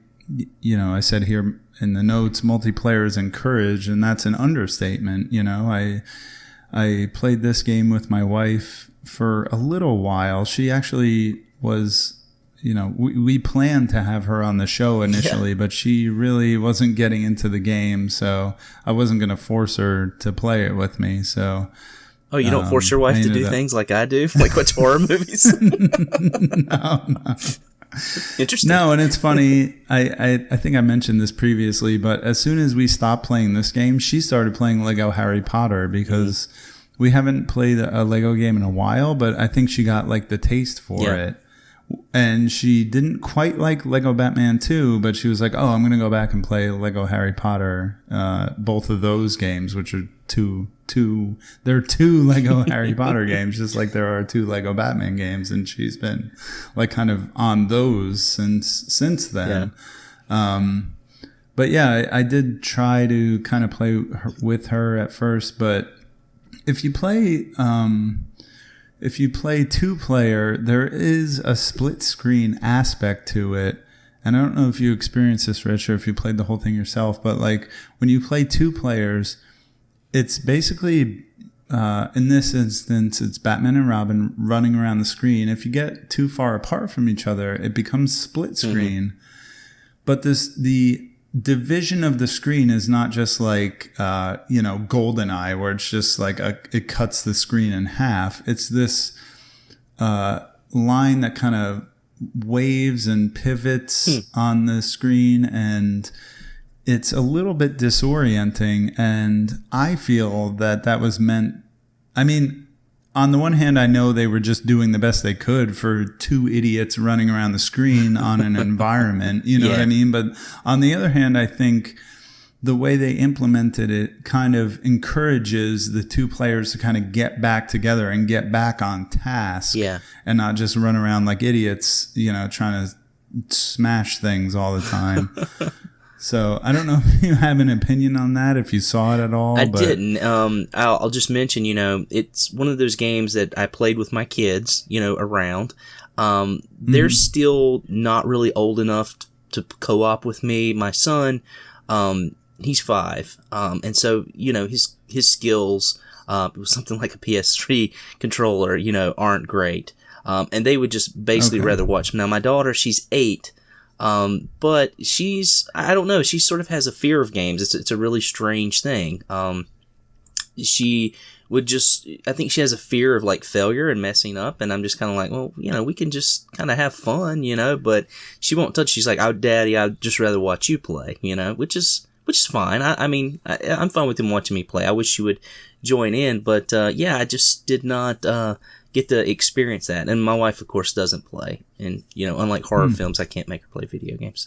said here in the notes, multiplayer is encouraged, and that's an understatement. You know, I played this game with my wife for a little while. She actually was, you know, we planned to have her on the show initially, but she really wasn't getting into the game, so I wasn't going to force her to play it with me. So, oh, you don't force your wife to do things like I do, like watch horror movies? No. Interesting. No, and it's funny. I think I mentioned this previously, but as soon as we stopped playing this game, she started playing Lego Harry Potter, because we haven't played a Lego game in a while, but I think she got like the taste for it. And she didn't quite like Lego Batman 2, but she was like, oh, I'm going to go back and play Lego Harry Potter, both of those games, which are there are two Lego Harry Potter games, just like there are two Lego Batman games. And she's been like kind of on those since then. But yeah, I did try to kind of play with her at first, but if you play two-player, there is a split-screen aspect to it. And I don't know if you experienced this, Rich, or if you played the whole thing yourself, but like when you play two players, it's basically, in this instance, it's Batman and Robin running around the screen. If you get too far apart from each other, it becomes split-screen. But the division of the screen is not just like, GoldenEye, where it's just like it cuts the screen in half. It's this line that kind of waves and pivots on the screen, and it's a little bit disorienting. And I feel that was meant, I mean, on the one hand, I know they were just doing the best they could for two idiots running around the screen on an environment, you know what I mean? But on the other hand, I think the way they implemented it kind of encourages the two players to kind of get back together and get back on task. Yeah. And not just run around like idiots, trying to smash things all the time. So I don't know if you have an opinion on that, if you saw it at all. I didn't. I'll just mention, it's one of those games that I played with my kids, around. They're still not really old enough to co-op with me. My son, he's 5. And so, his skills, it was something like a PS3 controller, aren't great. And they would just basically rather watch. Now, my daughter, she's 8. But I don't know, she sort of has a fear of games. It's a really strange thing. She would I think she has a fear of like failure and messing up. And I'm just kind of like, well, we can just kind of have fun, but she won't touch. She's like, oh, Daddy, I'd just rather watch you play, which is fine. I'm fine with him watching me play. I wish she would join in, but, I just did not, get to experience that. And my wife, of course, doesn't play. And, unlike horror films, I can't make her play video games.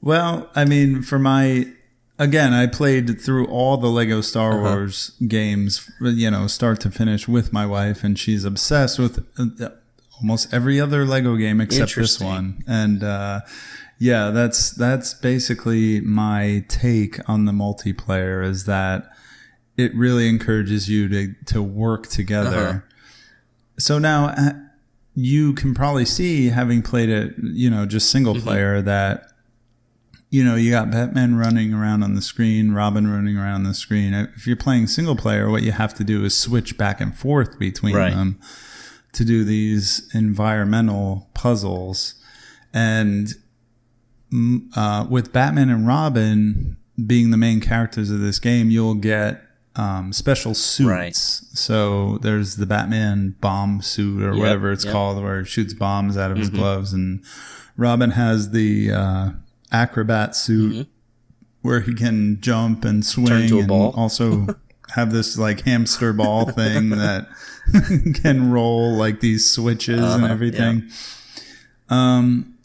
Well, I played through all the Lego Star Wars games, start to finish with my wife, and she's obsessed with almost every other Lego game except this one. And, that's basically my take on the multiplayer, is that it really encourages you to work together. So now you can probably see, having played it, just single player, that, you got Batman running around on the screen, Robin running around on the screen. If you're playing single player, what you have to do is switch back and forth between them to do these environmental puzzles. And with Batman and Robin being the main characters of this game, you'll get special suits. Right. So there's the Batman bomb suit or whatever it's called, where it shoots bombs out of his gloves, and Robin has the acrobat suit where he can jump and swing and also have this like hamster ball thing that can roll like these switches and everything.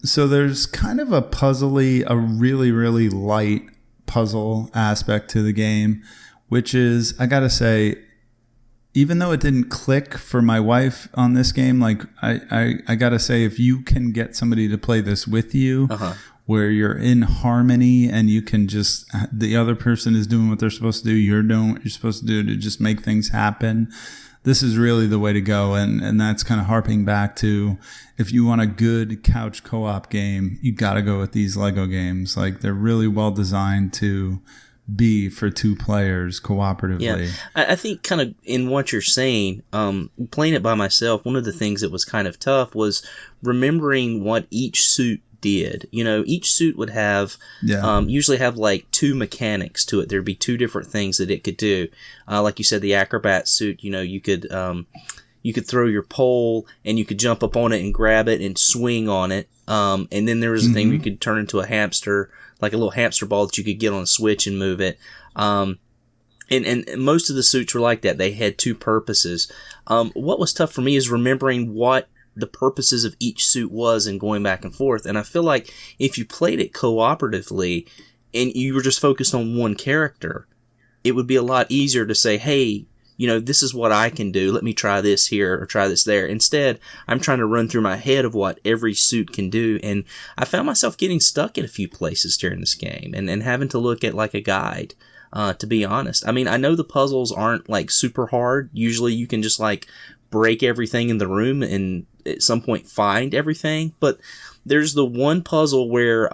So there's kind of a really, really light puzzle aspect to the game, which is, I gotta say, even though it didn't click for my wife on this game, like I gotta say, if you can get somebody to play this with you, where you're in harmony and you can just, the other person is doing what they're supposed to do, you're doing what you're supposed to do to just make things happen, this is really the way to go. And that's kind of harping back to, if you want a good couch co-op game, you got to go with these Lego games. Like, they're really well designed to be for 2 players cooperatively. Yeah, I think kind of in what you're saying, playing it by myself, one of the things that was kind of tough was remembering what each suit did. Each suit would have usually have like 2 mechanics to it. There'd be 2 different things that it could do. Like you said, the acrobat suit, you could throw your pole and you could jump up on it and grab it and swing on it. And then there was a thing you could turn into a hamster, like a little hamster ball that you could get on a switch and move it. And most of the suits were like that. They had 2 purposes. What was tough for me is remembering what the purposes of each suit was and going back and forth. And I feel like if you played it cooperatively and you were just focused on one character, it would be a lot easier to say, hey, this is what I can do. Let me try this here or try this there. Instead, I'm trying to run through my head of what every suit can do. And I found myself getting stuck in a few places during this game and having to look at like a guide, to be honest. I know the puzzles aren't like super hard. Usually you can just like break everything in the room and at some point find everything. But there's the one puzzle where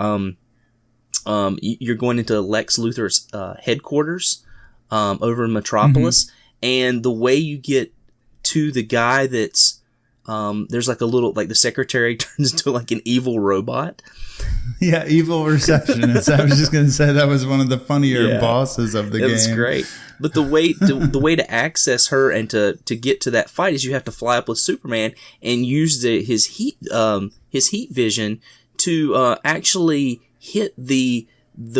you're going into Lex Luthor's headquarters over in Metropolis. And the way you get to the guy that's, there's like a little, like the secretary turns into like an evil robot. Yeah, evil receptionist. I was just going to say that was one of the funnier bosses of the game. It's great. But the way to access her and to get to that fight is you have to fly up with Superman and use his heat vision to actually hit the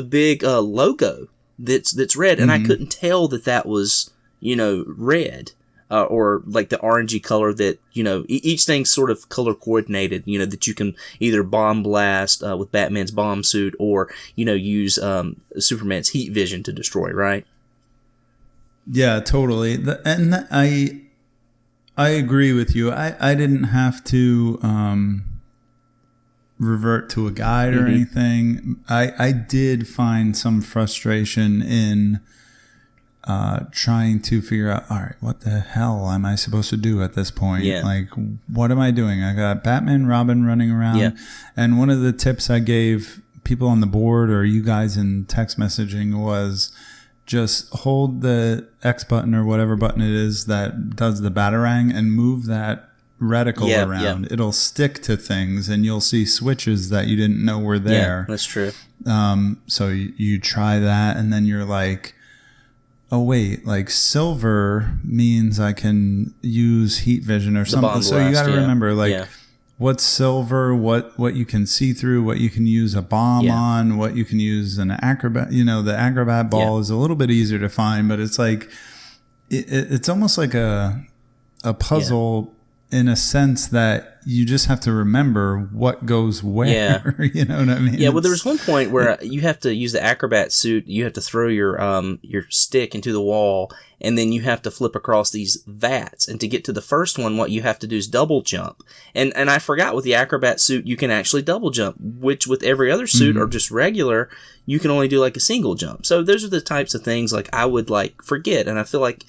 big logo that's red. And I couldn't tell that was red. or like the orangey color that, each thing's sort of color coordinated, that you can either bomb blast with Batman's bomb suit or, use Superman's heat vision to destroy, right? Yeah, totally. And I agree with you. I didn't have to revert to a guide or anything. I did find some frustration in trying to figure out, all right, what the hell am I supposed to do at this point? Yeah. Like, what am I doing? I got Batman, Robin running around. Yeah. And one of the tips I gave people on the board or you guys in text messaging was just hold the X button or whatever button it is that does the Batarang and move that reticle around. It'll stick to things and you'll see switches that you didn't know were there. Yeah, that's true. So you try that and then you're like, oh wait, like silver means I can use heat vision or something. So you got to remember what's silver, what you can see through, what you can use a bomb on, what you can use an acrobat. The acrobat ball is a little bit easier to find, but it's like it's almost like a puzzle in a sense that you just have to remember what goes where. Yeah. You know what I mean? Yeah. Well, there was one point where you have to use the acrobat suit. You have to throw your stick into the wall, and then you have to flip across these vats. And to get to the first one, what you have to do is double jump. And I forgot with the acrobat suit, you can actually double jump, which with every other suit or just regular, you can only do like a single jump. So those are the types of things like I would like forget. And I feel like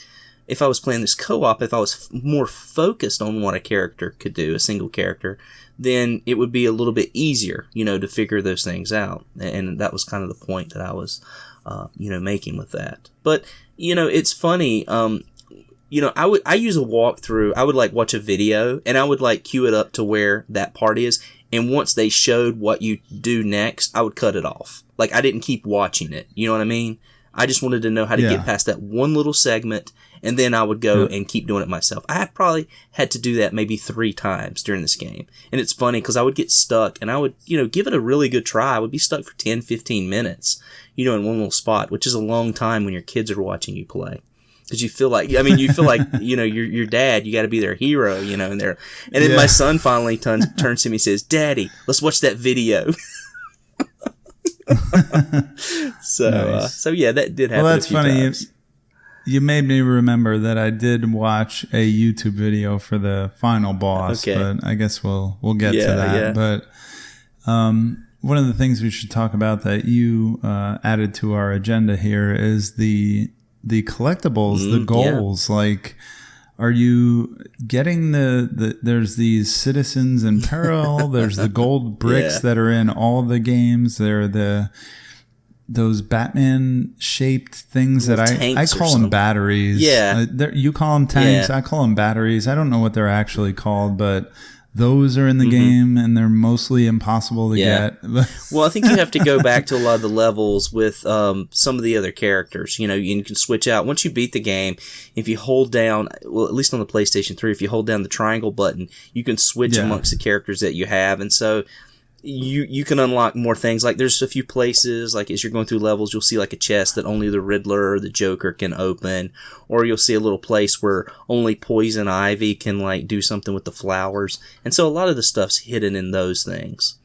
if I was playing this co-op, if I was more focused on what a character could do, a single character, then it would be a little bit easier, to figure those things out. And that was kind of the point that I was, making with that. But, it's funny. I use a walkthrough. I would like watch a video and I would like cue it up to where that part is. And once they showed what you do next, I would cut it off. Like I didn't keep watching it. You know what I mean? I just wanted to know how to get past that one little segment, and then I would go and keep doing it myself. I probably had to do that maybe 3 times during this game. And it's funny because I would get stuck, and I wowould, give it a really good try. I would be stuck for 10, 15 minutes, in one little spot, which is a long time when your kids are watching you play. Because you feel like, your dad, you got to be their hero, and then my son finally turns to me and says, "Daddy, let's watch that video." So yeah, that did happen. Well, that's a few funny. Times. You made me remember that I did watch a YouTube video for the final boss, but I guess we'll get to that. Yeah. But one of the things we should talk about that you added to our agenda here is the collectibles, the goals. Like, are you getting there's these citizens in peril, there's the gold bricks that are in all the games, there are those Batman shaped things that I call them batteries. Yeah. You call them tanks, I call them batteries. I don't know what they're actually called, but those are in the game and they're mostly impossible to get. Well, I think you have to go back to a lot of the levels with some of the other characters. You can switch out. Once you beat the game, if you hold down, well, at least on the PlayStation 3, if you hold down the triangle button, you can switch amongst the characters that you have. And so you can unlock more things. Like there's a few places, like as you're going through levels, you'll see like a chest that only the Riddler or the Joker can open, or you'll see a little place where only Poison Ivy can like do something with the flowers. And so a lot of the stuff's hidden in those things.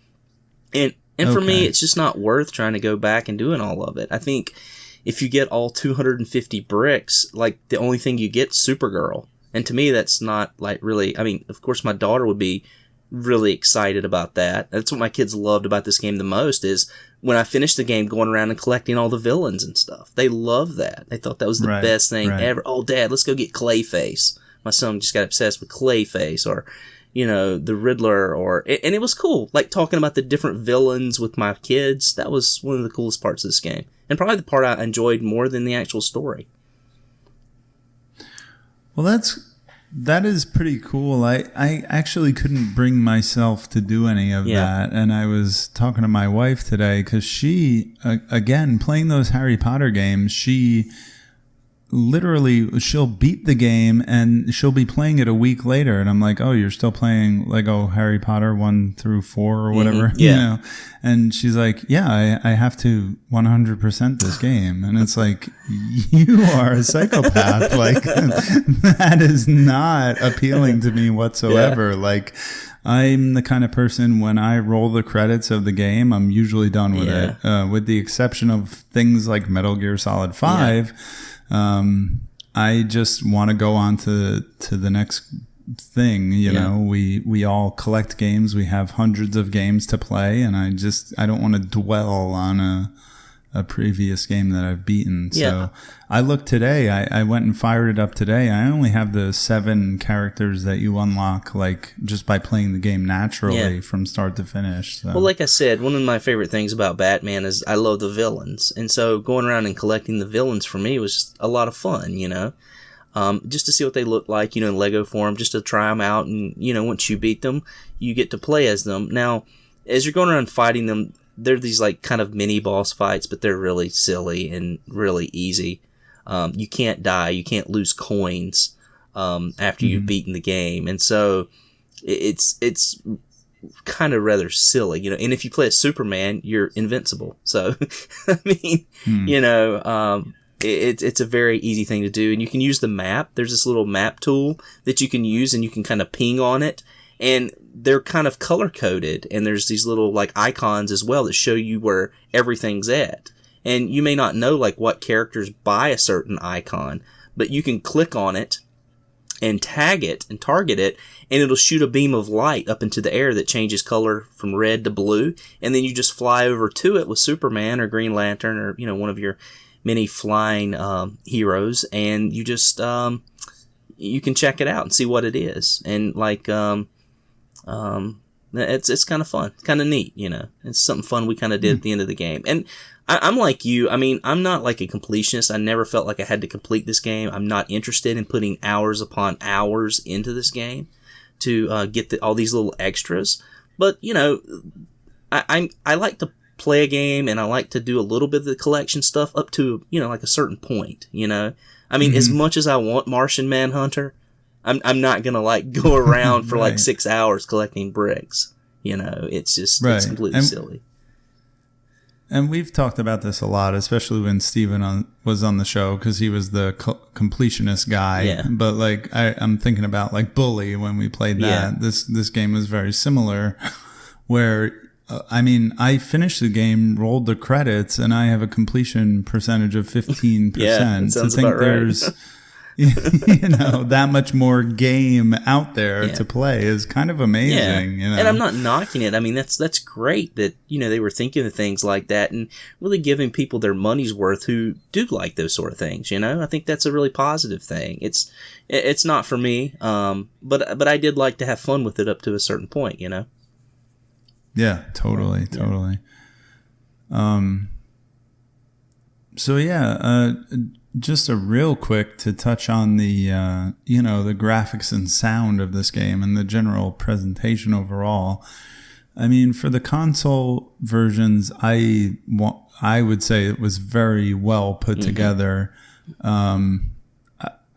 And for me, it's just not worth trying to go back and doing all of it. I think if you get all 250 bricks, like the only thing you get is Supergirl. And to me, that's not like really, I mean, of course my daughter would be really excited about that. That's what my kids loved about this game the most, is when I finished the game going around and collecting all the villains and stuff. They loved that. They thought that was the best thing ever. Oh, Dad, let's go get Clayface. My son just got obsessed with Clayface, or, the Riddler, and it was cool, like talking about the different villains with my kids. That was one of the coolest parts of this game. And probably the part I enjoyed more than the actual story. Well, that is pretty cool. I actually couldn't bring myself to do any of that. And I was talking to my wife today because she, again, playing those Harry Potter games, she literally she'll beat the game and she'll be playing it a week later, and I'm like, oh, you're still playing Lego Harry Potter 1 through 4 or whatever. Yeah. You know? And she's like, yeah, I have to 100% this game. And it's like, you are a psychopath. Like, that is not appealing to me whatsoever. Like, I'm the kind of person, when I roll the credits of the game, I'm usually done with it, with the exception of things like Metal Gear Solid 5. I just want to go on to the next thing. You know, we all collect games. We have hundreds of games to play, and I don't want to dwell on a previous game that I've beaten. So I looked today. I went and fired it up today. I only have the 7 characters that you unlock, like, just by playing the game naturally from start to finish. So. Well, like I said, one of my favorite things about Batman is I love the villains. And so going around and collecting the villains for me was just a lot of fun, you know. Just to see what they look like, you know, in Lego form, just to try them out. And, you know, once you beat them, you get to play as them. Now, as you're going around fighting them, they're these like kind of mini boss fights, but they're really silly and really easy. You can't die. You can't lose coins after you've beaten the game. And so it's kind of rather silly, you know. And if you play as Superman, you're invincible. So, I mean, you know, it's a very easy thing to do. And you can use the map. There's this little map tool that you can use, and you can kind of ping on it. And they're kind of color coded, and there's these little like icons as well that show you where everything's at. And you may not know like what characters buy a certain icon, but you can click on it and tag it and target it, and it'll shoot a beam of light up into the air that changes color from red to blue. And then you just fly over to it with Superman or Green Lantern or, you know, one of your many flying heroes, and you just you can check it out and see what it is. And like it's kind of fun, kind of neat, you know. It's something fun we kind of did at the end of the game. And I'm like you. I mean, I'm not like a completionist. I never felt like I had to complete this game. I'm not interested in putting hours upon hours into this game to get all these little extras. But, you know, I like to play a game, and I like to do a little bit of the collection stuff up to, you know, like a certain point, you know. I mean, as much as I want Martian Manhunter, I'm not going to like go around for like 6 hours collecting bricks. You know, it's just, it's completely silly. And we've talked about this a lot, especially when Steven was on the show, because he was the completionist guy. Yeah. But like, I'm thinking about like Bully when we played that. Yeah. This game was very similar, where I mean, I finished the game, rolled the credits, and I have a completion percentage of 15%. Yeah, that sounds about right. There's you know, that much more game out there to play is kind of amazing. You know? And I'm not knocking it. I mean, that's great that, you know, they were thinking of things like that and really giving people their money's worth who do like those sort of things. You know, I think that's a really positive thing. It's not for me, but I did like to have fun with it up to a certain point. You know. Yeah, totally. So yeah, just a real quick to touch on the you know, the graphics and sound of this game and the general presentation overall. I mean, for the console versions, I would say it was very well put together.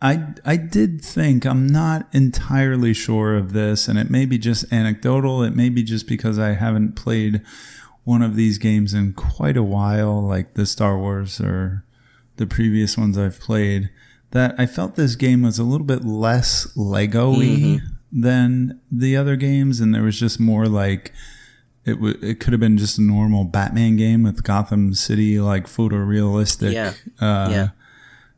I did think, I'm not entirely sure of this, and it may be just anecdotal. It may be just because I haven't played one of these games in quite a while, like the Star Wars or the previous ones I've played, that I felt this game was a little bit less Lego-y than the other games, and there was just more like, it could have been just a normal Batman game with Gotham City, like photorealistic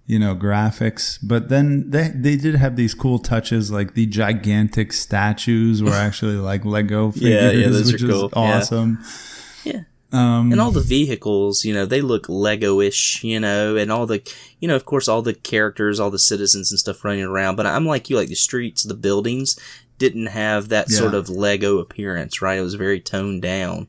you know, graphics. But then they did have these cool touches, like the gigantic statues were actually like Lego figures, which is cool. Awesome. Yeah. And all the vehicles, you know, they look Lego-ish, you know, and all the, you know, of course, all the characters, all the citizens and stuff running around. But I'm like you, like the streets, the buildings didn't have that sort of Lego appearance, right? It was very toned down.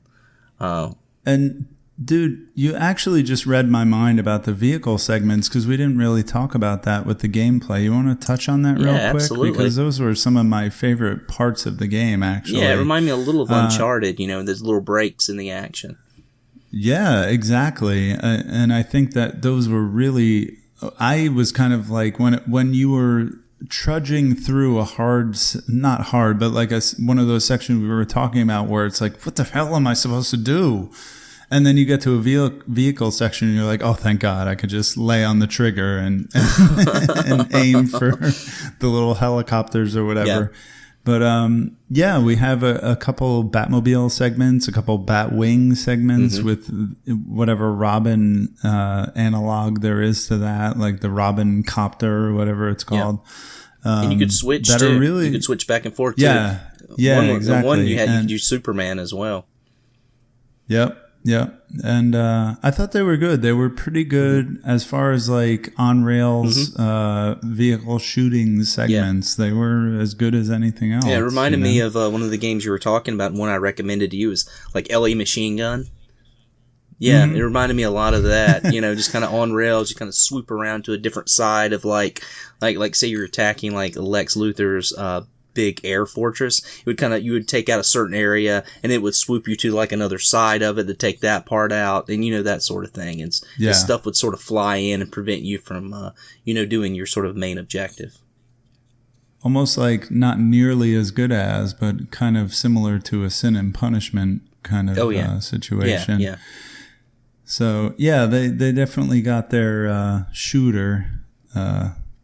And dude, you actually just read my mind about the vehicle segments, because we didn't really talk about that with the gameplay. You want to touch on that real quick? Absolutely. Because those were some of my favorite parts of the game, actually. Yeah, it reminded me a little of Uncharted, you know, there's little breaks in the action. Yeah, exactly. And I think that those were really I was kind of like when you were trudging through not hard, but like one of those sections we were talking about where it's like, what the hell am I supposed to do? And then you get to a vehicle section and you're like, oh, thank God, I could just lay on the trigger and and aim for the little helicopters or whatever. Yeah. But we have a couple Batmobile segments, a couple Batwing segments with whatever Robin analog there is to that, like the Robin copter or whatever it's called. Yeah. And you could switch too. You could switch back and forth too. Yeah, exactly. One you could use Superman as well. Yep. And I thought they were good. They were pretty good as far as like on rails vehicle shooting segments. Yeah. They were as good as anything else. Yeah, it reminded me of one of the games you were talking about. One I recommended to you is like LE Machine Gun. Yeah, it reminded me a lot of that. Just kind of on rails. You kind of swoop around to a different side of like say you're attacking like Lex Luthor's big air fortress. You would take out a certain area and it would swoop you to like another side of it to take that part out, and that sort of thing. And this stuff would sort of fly in and prevent you from doing your sort of main objective. Almost like not nearly as good as, but kind of similar to a Sin and Punishment kind of situation. Yeah. So they definitely got their shooter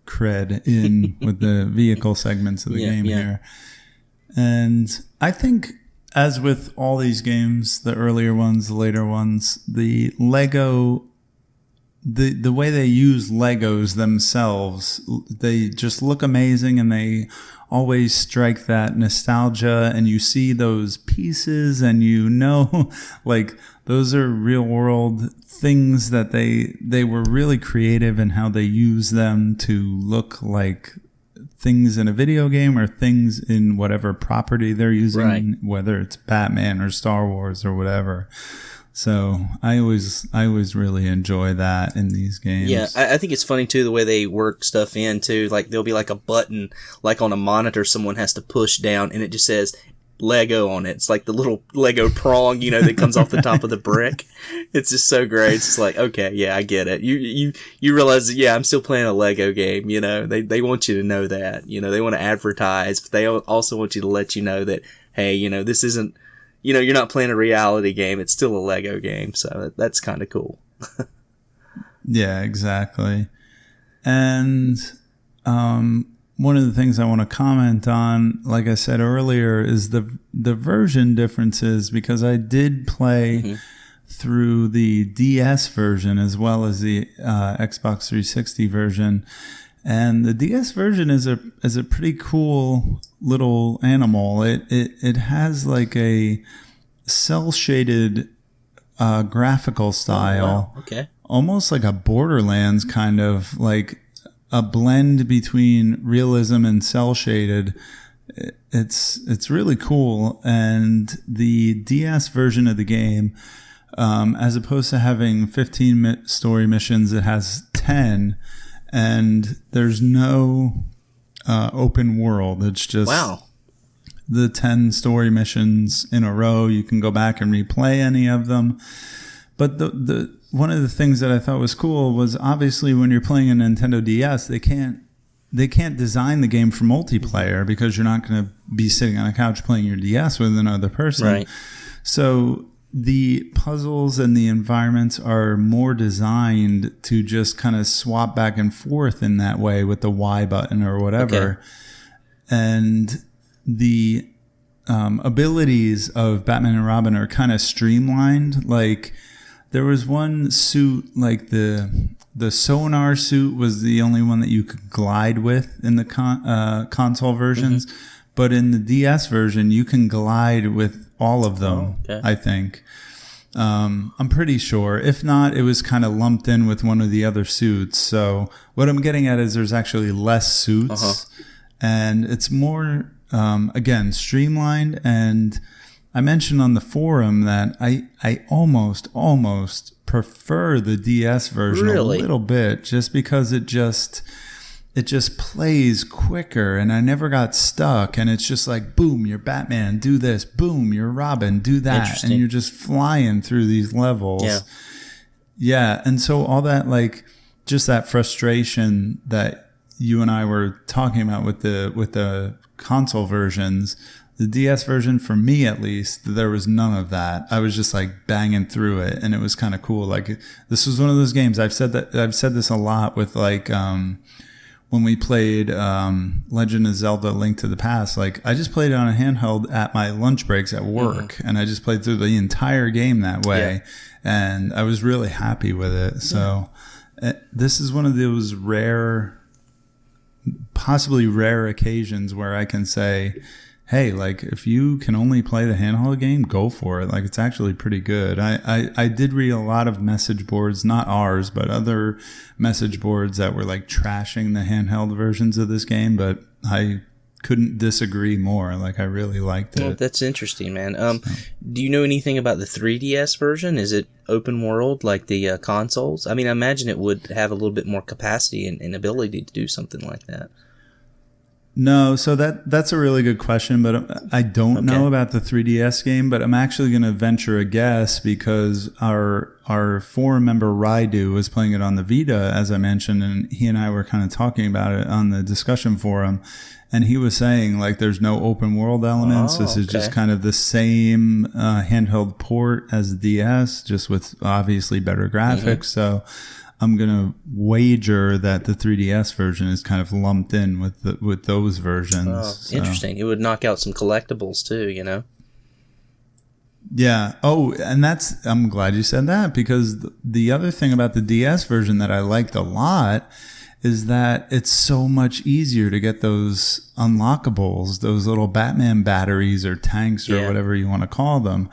cred in with the vehicle segments of the game here. And I think, as with all these games, the earlier ones, the later ones, the Lego, the way they use Legos themselves, they just look amazing, and they always strike that nostalgia, and you see those pieces and like those are real world things that they were really creative in how they use them to look like things in a video game or things in whatever property they're using, whether it's Batman or Star Wars or whatever. So I always really enjoy that in these games. Yeah, I think it's funny too the way they work stuff in too. Like there'll be like a button like on a monitor someone has to push down, and it just says Lego on it. It's like the little Lego prong, that comes off the top of the brick. It's just so great. It's just like, okay, yeah, I get it. You realize that, I'm still playing a Lego game. They want you to know that. They want to advertise, but they also want you to let you know that, hey, this isn't. You're not playing a reality game. It's still a Lego game. So that's kind of cool. Yeah, exactly. And one of the things I want to comment on, like I said earlier, is the version differences, because I did play through the DS version as well as the Xbox 360 version. And the DS version is a pretty cool little animal. It has like a cel shaded graphical style. Oh, wow. Okay. Almost like a Borderlands kind of, like a blend between realism and cel shaded. It's really cool. And the DS version of the game, as opposed to having 15 story missions, it has 10. And there's no open world. It's just the 10 story missions in a row. You can go back and replay any of them. But the one of the things that I thought was cool was, obviously when you're playing a Nintendo DS, they can't design the game for multiplayer, because you're not going to be sitting on a couch playing your DS with another person. Right. So the puzzles and the environments are more designed to just kind of swap back and forth in that way with the Y button or whatever. Okay. And the abilities of Batman and Robin are kind of streamlined. Like there was one suit, like the sonar suit was the only one that you could glide with in the console versions. Mm-hmm. But in the DS version, you can glide with all of them, I think. I'm pretty sure. If not, it was kind of lumped in with one of the other suits. So what I'm getting at is there's actually less suits. And it's more, again, streamlined. And I mentioned on the forum that I almost prefer the DS version a little bit, just because it just plays quicker, and I never got stuck. And it's just like, boom, you're Batman, do this. Boom, you're Robin, do that. And you're just flying through these levels. Yeah. And so all that, like, just that frustration that you and I were talking about with the console versions. The DS version, for me at least, there was none of that. I was just like banging through it, and it was kind of cool. Like, this was one of those games. I've said this a lot with like when we played Legend of Zelda: Link to the Past. Like, I just played it on a handheld at my lunch breaks at work, and I just played through the entire game that way, and I was really happy with it. So this is one of those possibly rare occasions where I can say, hey, like, if you can only play the handheld game, go for it. Like, it's actually pretty good. I did read a lot of message boards, not ours, but other message boards that were like trashing the handheld versions of this game, but I couldn't disagree more. Like, I really liked it. Well, that's interesting, man. Do you know anything about the 3DS version? Is it open world like the consoles? I mean, I imagine it would have a little bit more capacity and ability to do something like that. No, so that's a really good question, but I don't know about the 3DS game, but I'm actually going to venture a guess because our forum member Raidu was playing it on the Vita, as I mentioned, and he and I were kind of talking about it on the discussion forum, and he was saying, like, there's no open world elements. This is just kind of the same handheld port as DS, just with obviously better graphics. So I'm going to wager that the 3DS version is kind of lumped in with those versions. Oh, so. Interesting. It would knock out some collectibles too, you know? Yeah. Oh, and I'm glad you said that, because the other thing about the DS version that I liked a lot is that it's so much easier to get those unlockables, those little Batman batteries or tanks or whatever you want to call them.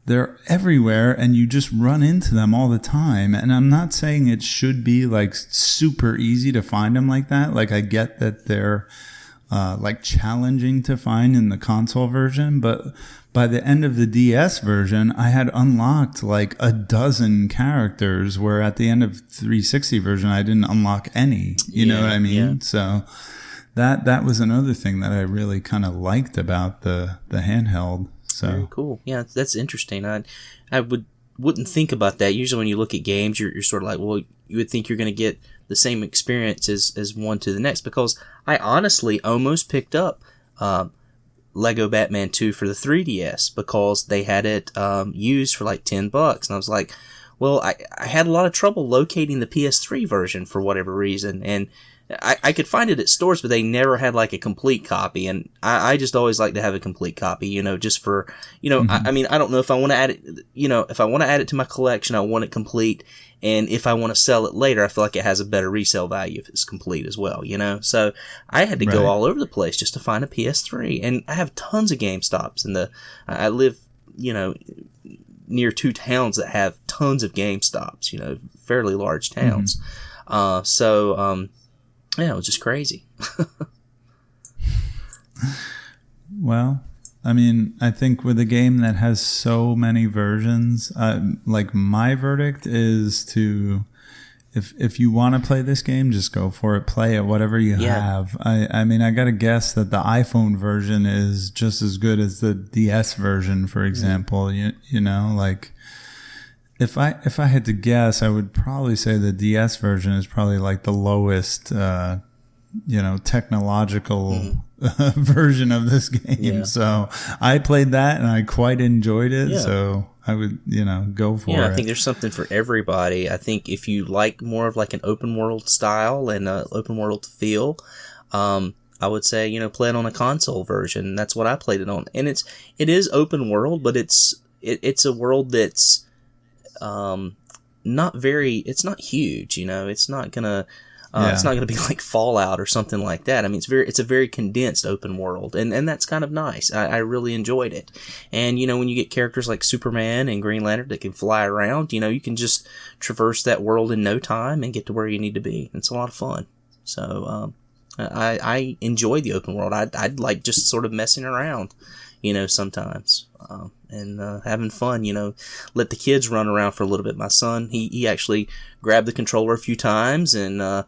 They're everywhere, and you just run into them all the time. And I'm not saying it should be like super easy to find them like that. Like, I get that they're like challenging to find in the console version, but by the end of the DS version, I had unlocked like a dozen characters, where at the end of 360 version, I didn't unlock any. You know what I mean? Yeah. So that was another thing that I really kind of liked about the handheld. So very cool. Yeah, that's interesting. I wouldn't think about that. Usually when you look at games, you're sort of like, well, you would think you're going to get the same experience as one to the next, because I honestly almost picked up Lego Batman 2 for the 3DS because they had it used for like $10, and I was like, well, I had a lot of trouble locating the PS3 version for whatever reason, and I could find it at stores, but they never had like a complete copy, and I just always like to have a complete copy, you know, just for, you know, I mean, I don't know if I want to add it, you know, if I want to add it to my collection, I want it complete, and if I want to sell it later, I feel like it has a better resale value if it's complete as well, you know, so I had to go all over the place just to find a PS3, and I have tons of GameStops, and I live, you know, near two towns that have tons of GameStops, you know, fairly large towns, yeah, it was just crazy. Well, I mean, I think with a game that has so many versions, like, my verdict is to, if you want to play this game, just go for it. Play it, whatever you have. I mean, I got to guess that the iPhone version is just as good as the DS version, for example. You know, like, If I had to guess, I would probably say the DS version is probably like the lowest, technological version of this game. Yeah. So I played that and I quite enjoyed it. Yeah. So I would, go for it. Yeah, I think there's something for everybody. I think if you like more of like an open world style and open world feel, I would say, play it on a console version. That's what I played it on. And it is open world, but it's a world that's it's not huge, it's not gonna be like Fallout or something like that. I mean, it's a very condensed open world, and that's kind of nice. I really enjoyed it. And when you get characters like Superman and Green Lantern that can fly around, you can just traverse that world in no time and get to where you need to be. It's a lot of fun. So I enjoy the open world. I'd like just sort of messing around, sometimes. And having fun, let the kids run around for a little bit. My son, he actually grabbed the controller a few times and,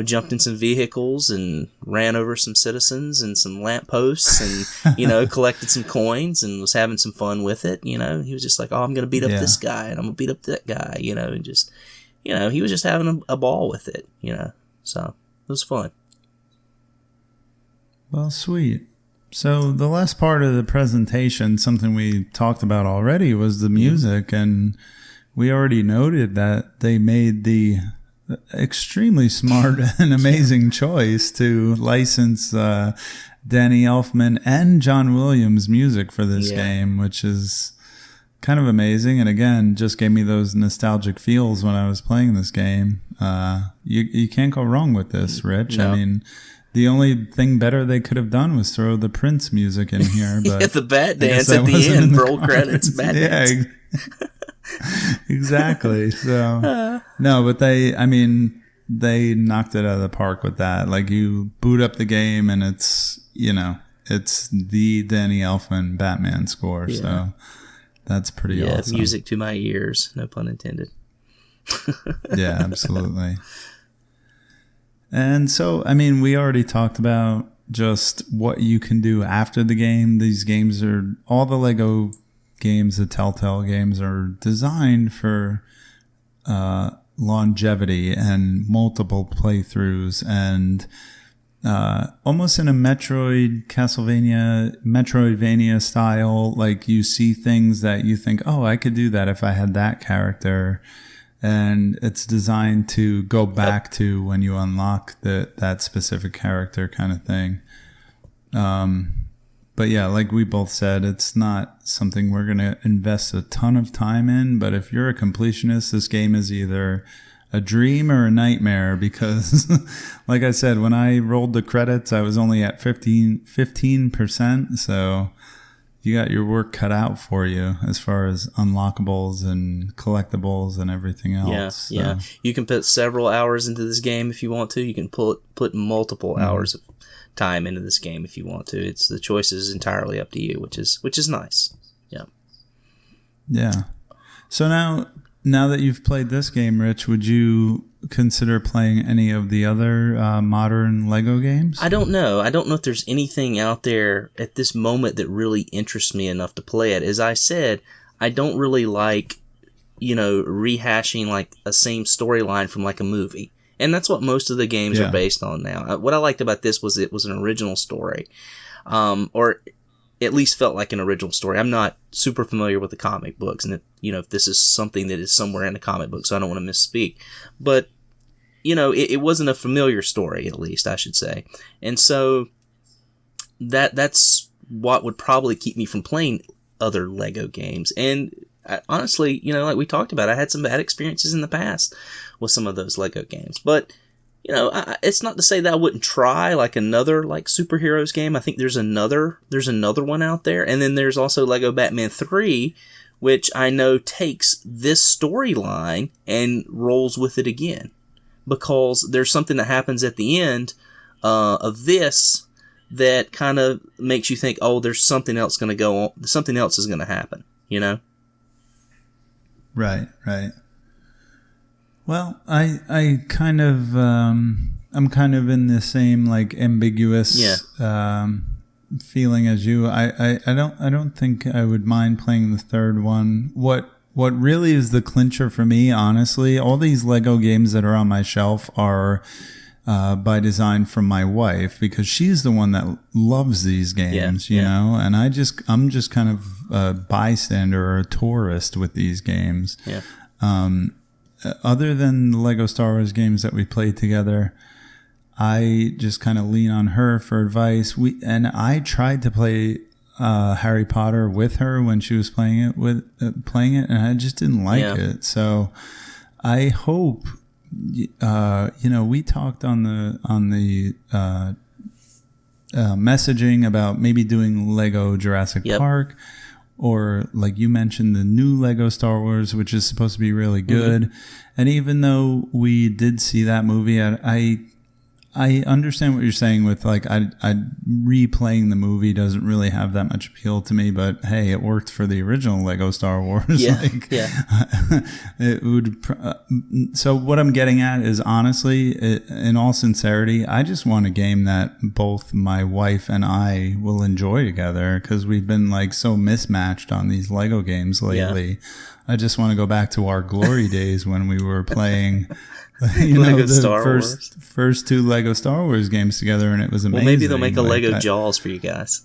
jumped in some vehicles and ran over some citizens and some lampposts and, collected some coins and was having some fun with it. He was just like, oh, I'm going to beat up this guy and I'm going to beat up that guy, and just he was just having a ball with it, so it was fun. Well, sweet. So the last part of the presentation, something we talked about already, was the music, and we already noted that they made the extremely smart and amazing choice to license Danny Elfman and John Williams' music for this game, which is kind of amazing. And again, just gave me those nostalgic feels when I was playing this game. You can't go wrong with this, Rich. No. I mean, the only thing better they could have done was throw the Prince music in here. But the bat dance at the end, roll credits, bat dance. Exactly. So no, but they knocked it out of the park with that. Like, you boot up the game and it's the Danny Elfman Batman score. Yeah. So that's pretty awesome. Music to my ears, no pun intended. Yeah, absolutely. And so, we already talked about just what you can do after the game. These games all the Lego games, the Telltale games, are designed for longevity and multiple playthroughs, and almost in a Metroidvania style. Like, you see things that you think, oh, I could do that if I had that character. And it's designed to go back to when you unlock that specific character, kind of thing. But yeah, like we both said, it's not something we're going to invest a ton of time in. But if you're a completionist, this game is either a dream or a nightmare, because like I said, when I rolled the credits, I was only at 15%. So you got your work cut out for you as far as unlockables and collectibles and everything else. Yeah. You can put several hours into this game if you want to. You can put multiple hours of time into this game if you want to. It's the choice is entirely up to you, which is nice. Yeah. Yeah. So now that you've played this game, Rich, would you consider playing any of the other modern Lego games? I don't know. I don't know if there's anything out there at this moment that really interests me enough to play it. As I said, I don't really like, rehashing like a same storyline from like a movie. And that's what most of the games are based on now. What I liked about this was it was an original story. Or at least felt like an original story. I'm not super familiar with the comic books, and if this is something that is somewhere in the comic book, so I don't want to misspeak. But, it wasn't a familiar story, at least, I should say. And so that's what would probably keep me from playing other Lego games. And honestly, like we talked about, I had some bad experiences in the past with some of those Lego games. But, it's not to say that I wouldn't try like another like superheroes game. I think there's another one out there. And then there's also Lego Batman 3, which I know takes this storyline and rolls with it again, because there's something that happens at the end of this that kind of makes you think, oh, there's something else going to go on. Something else is going to happen, Right. Well, I kind of, I'm kind of in the same like ambiguous feeling as you. I don't think I would mind playing the third one. What really is the clincher for me, honestly, all these Lego games that are on my shelf are by design from my wife, because she's the one that loves these games, you know, and I'm just kind of a bystander or a tourist with these games. Yeah. Other than the Lego Star Wars games that we played together, I just kind of lean on her for advice. I tried to play Harry Potter with her when she was playing it, and I just didn't like it. So I hope, we talked on the messaging about maybe doing Lego Jurassic Park. Or like you mentioned, the new Lego Star Wars, which is supposed to be really good. Mm-hmm. And even though we did see that movie, I I understand what you're saying with like I replaying the movie doesn't really have that much appeal to me, but hey, it worked for the original Lego Star Wars. Yeah, like, yeah. It would. So what I'm getting at is honestly, in all sincerity, I just want a game that both my wife and I will enjoy together because we've been like so mismatched on these Lego games lately. Yeah. I just want to go back to our glory days when we were playing. Lego Star Wars. First two Lego Star Wars games together, and it was amazing. Well, maybe they'll make a Lego Jaws for you guys.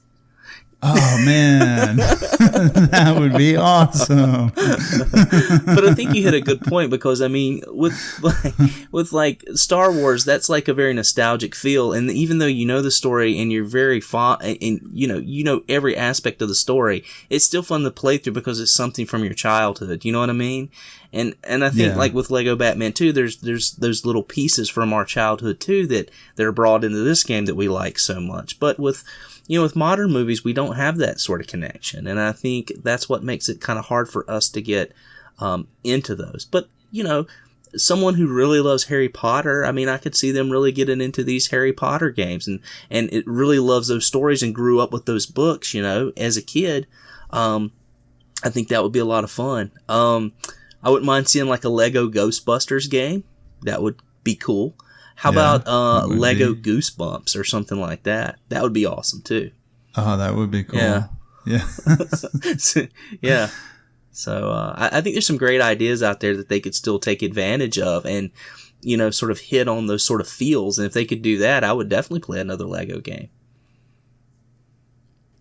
Oh man, that would be awesome. But I think you hit a good point because I mean, with Star Wars, that's like a very nostalgic feel, and even though you know the story and you're very fond, and you know every aspect of the story, it's still fun to play through because it's something from your childhood. You know what I mean? And I think like with Lego Batman 2, there's those little pieces from our childhood too that are brought into this game that we like so much. But with modern movies, we don't have that sort of connection, and I think that's what makes it kind of hard for us to get into those. But someone who really loves Harry Potter, I mean, I could see them really getting into these Harry Potter games, and it really loves those stories and grew up with those books, as a kid. I think that would be a lot of fun. I wouldn't mind seeing like a Lego Ghostbusters game. That would be cool. How about Lego Goosebumps or something like that? That would be awesome too. Oh, that would be cool. Yeah. Yeah. So I think there's some great ideas out there that they could still take advantage of and, sort of hit on those sort of feels. And if they could do that, I would definitely play another Lego game.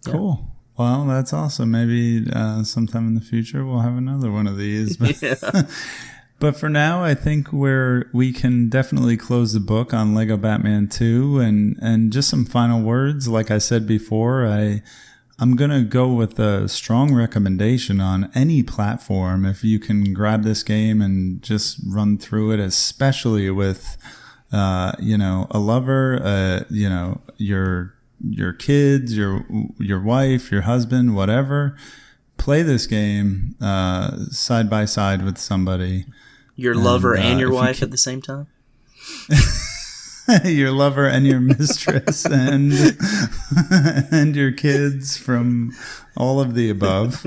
Cool. Yeah. Well, that's awesome. Maybe sometime in the future we'll have another one of these. But, but for now, I think we can definitely close the book on Lego Batman 2. And just some final words. Like I said before, I'm going to go with a strong recommendation on any platform. If you can grab this game and just run through it, especially with, a lover, your kids, your wife, your husband, whatever, play this game side by side with somebody. Your lover and your wife at the same time? Your lover and your mistress and your kids from all of the above.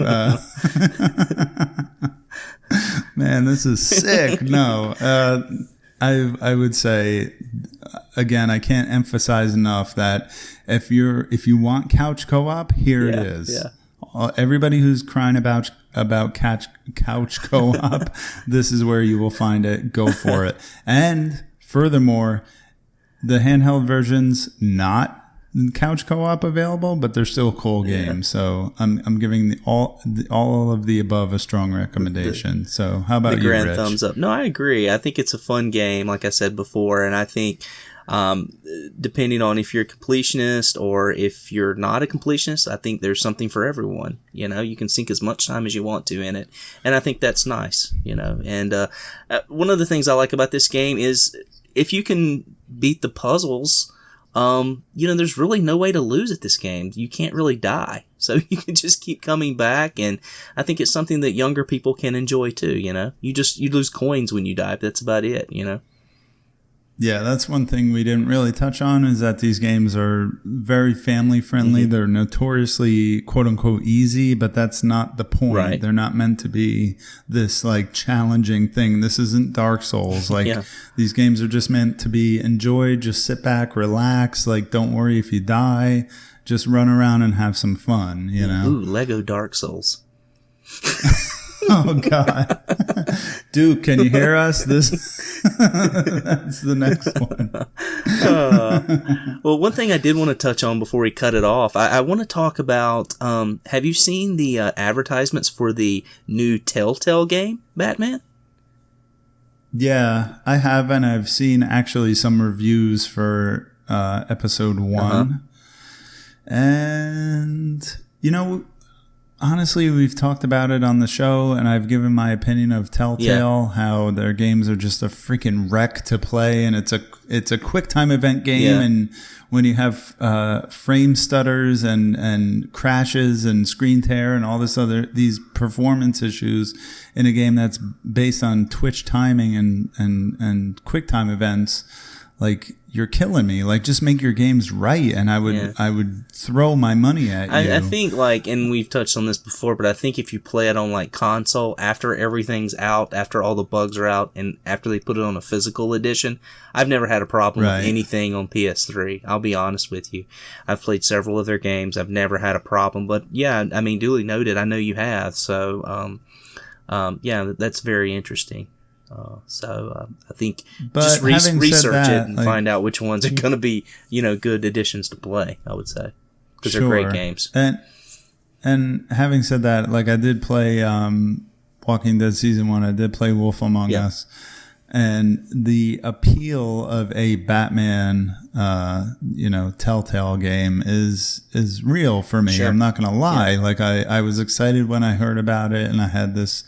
Man, this is sick. No, I would say, again, I can't emphasize enough that if you want couch co-op, here it is. Yeah. Everybody who's crying about couch co-op, this is where you will find it. Go for it. And furthermore, the handheld version's not couch co-op available, but they're still cool games. So I'm giving all of the above a strong recommendation. So how about you, Rich? The grand thumbs up. No, I agree. I think it's a fun game, like I said before, and I think depending on if you're a completionist or if you're not a completionist, I think there's something for everyone. You can sink as much time as you want to in it, and I think that's nice. And one of the things I like about this game is if you can beat the puzzles, there's really no way to lose at this game. You can't really die. So you can just keep coming back, and I think it's something that younger people can enjoy too, You lose coins when you die, but that's about it, Yeah, that's one thing we didn't really touch on is that these games are very family friendly. Mm-hmm. They're notoriously quote unquote easy, but that's not the point. Right. They're not meant to be this like challenging thing. This isn't Dark Souls. Like these games are just meant to be enjoyed. Just sit back, relax. Like don't worry if you die. Just run around and have some fun, Ooh, Lego Dark Souls. Oh God, Duke, can you hear us? That's the next one. Well, one thing I did want to touch on before we cut it off, I want to talk about. Have you seen the advertisements for the new Telltale game, Batman? Yeah, I have, and I've seen actually some reviews for episode 1, and honestly, we've talked about it on the show, and I've given my opinion of Telltale, how their games are just a freaking wreck to play, and it's a quick time event game, and when you have frame stutters and crashes and screen tear and all these performance issues in a game that's based on Twitch timing and quick time events, like you're killing me. Like, just make your games right, and I would throw my money at you. I think, like, and we've touched on this before, but I think if you play it on, like, console, after everything's out, after all the bugs are out, and after they put it on a physical edition, I've never had a problem with anything on PS3. I'll be honest with you. I've played several of their games. I've never had a problem, but yeah, I mean, duly noted. I know you have, so, yeah, that's very interesting. I think just research it and find out which ones are going to be, good additions to play, I would say. Because they're great games. And having said that, like, I did play Walking Dead Season 1. I did play Wolf Among Us. And the appeal of a Batman, Telltale game is real for me. Sure. I'm not going to lie. Yeah. Like, I was excited when I heard about it, and I had this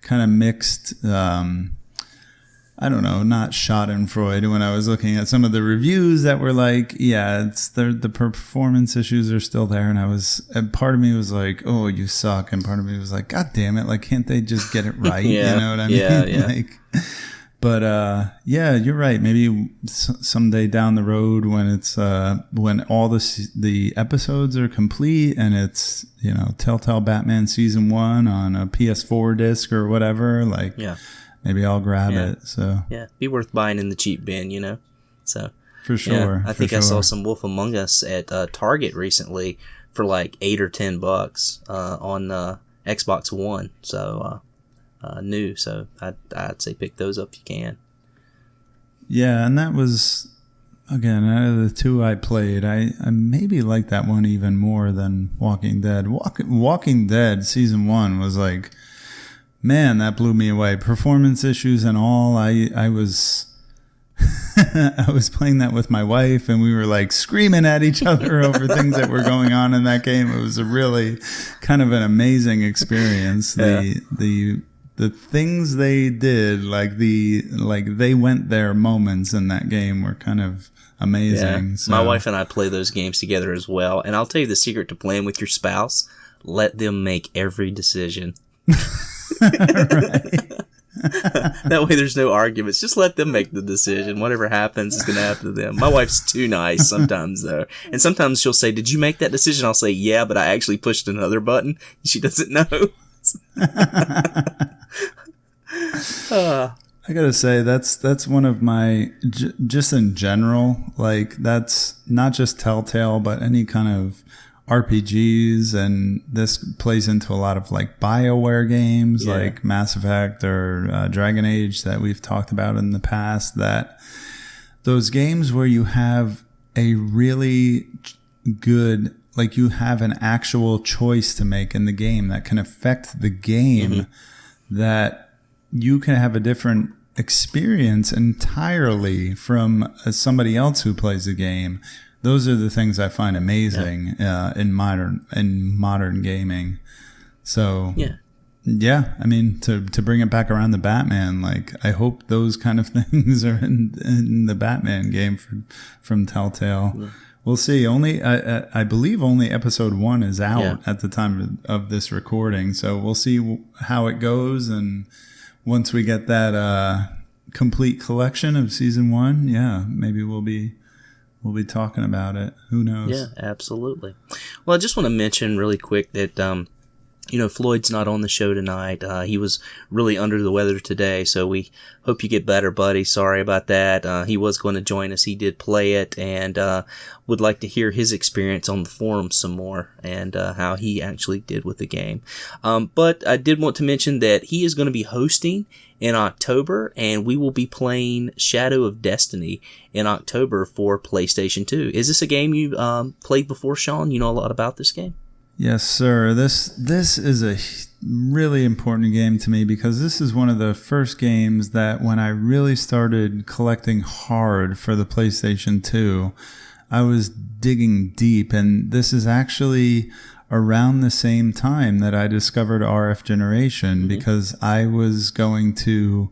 kind of mixed, I don't know, not schadenfreude when I was looking at some of the reviews that were like, yeah, it's the performance issues are still there. And part of me was like, oh, you suck. And part of me was like, God damn it. Like, can't they just get it right? You know what I mean? Yeah. Like, but, yeah, you're right. Maybe someday down the road when it's, when all the episodes are complete and it's, Telltale Batman Season 1 on a PS4 disc or whatever, like, maybe I'll grab it. So, yeah, be worth buying in the cheap bin, So, for sure. Yeah, I think I saw some Wolf Among Us at Target recently for like $8 or $10 on Xbox One. So, new, so I'd say pick those up if you can. Yeah, and that was, again, out of the two I played, I maybe like that one even more than Walking Dead. Walking Dead Season 1 was like, man, that blew me away. Performance issues and all. I was I was playing that with my wife, and we were like screaming at each other over things that were going on in that game. It was a really kind of an amazing experience. The things they did, like they went there moments in that game were kind of amazing. Yeah. So. My wife and I play those games together as well. And I'll tell you the secret to playing with your spouse: let them make every decision. That way there's no arguments. Just let them make the decision. Whatever happens is going to happen to them. My wife's too nice sometimes, though. And sometimes she'll say, did you make that decision? I'll say, yeah, but I actually pushed another button. She doesn't know. I gotta say, that's one of my, just in general, like, that's not just Telltale, but any kind of RPGs, and this plays into a lot of like BioWare games, like Mass Effect or Dragon Age that we've talked about in the past, that those games where you have a really good, like, you have an actual choice to make in the game that can affect the game, that you can have a different experience entirely from somebody else who plays the game. Those are the things I find amazing in modern gaming. So I mean, to bring it back around the Batman, like, I hope those kind of things are in the Batman game from Telltale. Yeah. We'll see. I believe only episode 1 is out at the time of this recording, so we'll see how it goes. And once we get that complete collection of season 1, maybe we'll be talking about it. Who knows? Yeah, absolutely. Well, I just want to mention really quick that Floyd's not on the show tonight. He was really under the weather today, so we hope you get better, buddy. Sorry about that. He was going to join us. He did play it, and would like to hear his experience on the forum some more, and how he actually did with the game. But I did want to mention that he is going to be hosting in October, and we will be playing Shadow of Destiny in October for PlayStation 2. Is this a game you played before, Sean? You know a lot about this game? Yes, sir. This is a really important game to me, because this is one of the first games that when I really started collecting hard for the PlayStation 2, I was digging deep. And this is actually around the same time that I discovered RFGeneration, because I was going to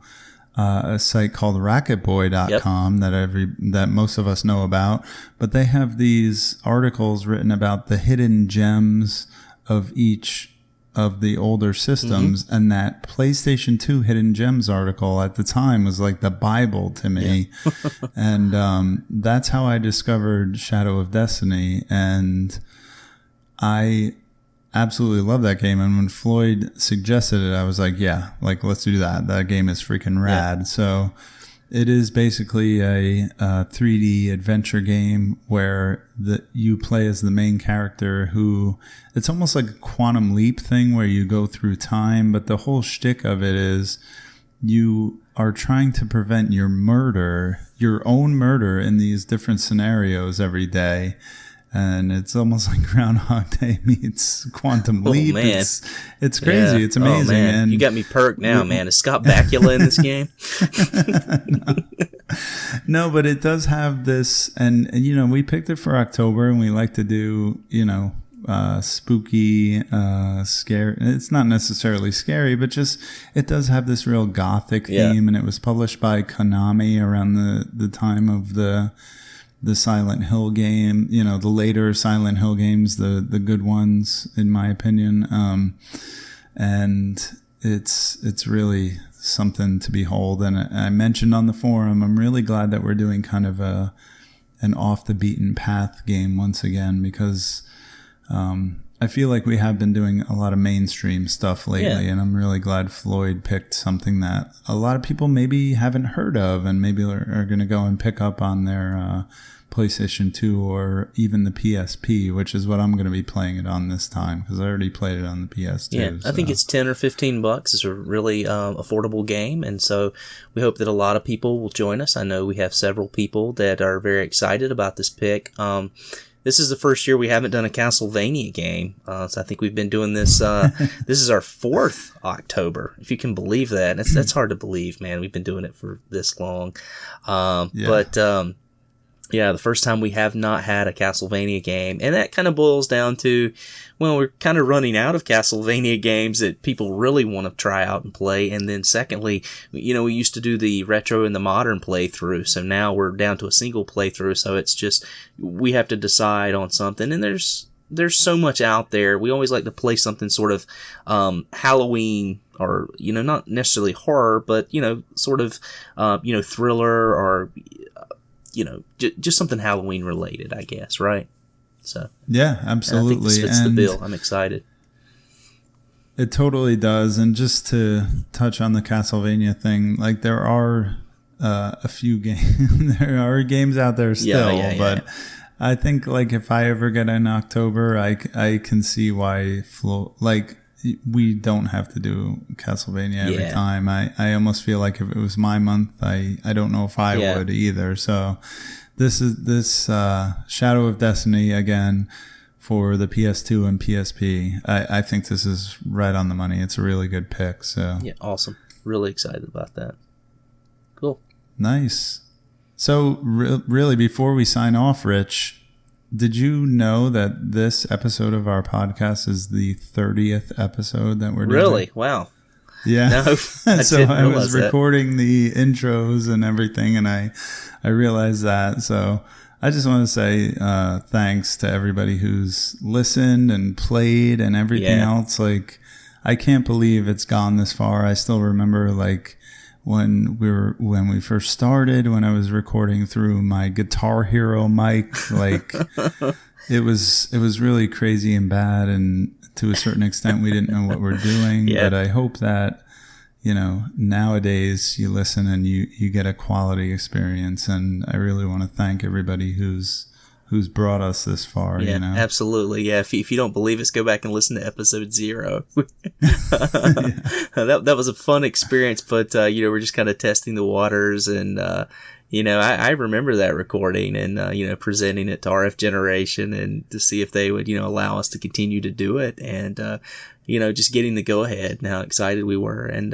a site called RacketBoy.com that most of us know about, but they have these articles written about the hidden gems of each of the older systems, and that PlayStation 2 Hidden Gems article at the time was like the Bible to me. And that's how I discovered Shadow of Destiny, and I absolutely love that game. And when Floyd suggested it, I was like, yeah, like let's do that. That game is freaking rad. So it is basically a 3D adventure game where you play as the main character who, it's almost like a Quantum Leap thing where you go through time, but the whole shtick of it is you are trying to prevent your own murder in these different scenarios every day. And it's almost like Groundhog Day meets Quantum Leap. Man. It's crazy. Yeah. It's amazing. Man. And you got me perked now, man. Is Scott Bakula in this game? No, but it does have this, and we picked it for October, and we like to do, spooky, scary. It's not necessarily scary, but just it does have this real gothic theme, and it was published by Konami around the time of the Silent Hill game, the later Silent Hill games, the good ones, in my opinion. And it's really something to behold. And I mentioned on the forum, I'm really glad that we're doing kind of an off the beaten path game once again, because I feel like we have been doing a lot of mainstream stuff lately, and I'm really glad Floyd picked something that a lot of people maybe haven't heard of and maybe are going to go and pick up on their PlayStation 2 or even the PSP, which is what I'm going to be playing it on this time because I already played it on the PS2. Yeah, I think it's $10 or $15. It's a really affordable game, and so we hope that a lot of people will join us. I know we have several people that are very excited about this pick. This is the first year we haven't done a Castlevania game, so I think we've been doing this. This is our 4th October, if you can believe that. That's hard to believe, man. We've been doing it for this long, yeah, the first time we have not had a Castlevania game, and that kind of boils down to, well, we're kind of running out of Castlevania games that people really want to try out and play, and then secondly, we used to do the retro and the modern playthrough, so now we're down to a single playthrough, so it's just, we have to decide on something, and there's so much out there. We always like to play something sort of Halloween, or, not necessarily horror, but, sort of, thriller, or just something Halloween related, I guess, right? So yeah, absolutely. I think this fits the bill. I'm excited. It totally does. And just to touch on the Castlevania thing, like there are a few games, there are games out there still, but I think like if I ever get in October, I can see why we don't have to do Castlevania every time. I almost feel like if it was my month, I don't know if I would either. So this Shadow of Destiny again for the PS2 and PSP. I think this is right on the money. It's a really good pick. So yeah, awesome. Really excited about that. Cool. Nice. So really, before we sign off, Rich, did you know that this episode of our podcast is the 30th episode that we're doing? Really? Wow. Yeah. No, So I was recording the intros and everything, and I realized that. So I just want to say thanks to everybody who's listened and played and everything else. Like, I can't believe it's gone this far. I still remember like when we first started, when I was recording through my Guitar Hero mic, like it was really crazy and bad, and to a certain extent we didn't know what we're doing. But I hope that nowadays you listen and you get a quality experience, and I really want to thank everybody who's brought us this far. Absolutely. Yeah, if you don't believe us, go back and listen to episode 0. That was a fun experience, but we're just kind of testing the waters, and I remember that recording and presenting it to RFGeneration and to see if they would allow us to continue to do it, and just getting the go ahead, and how excited we were. And,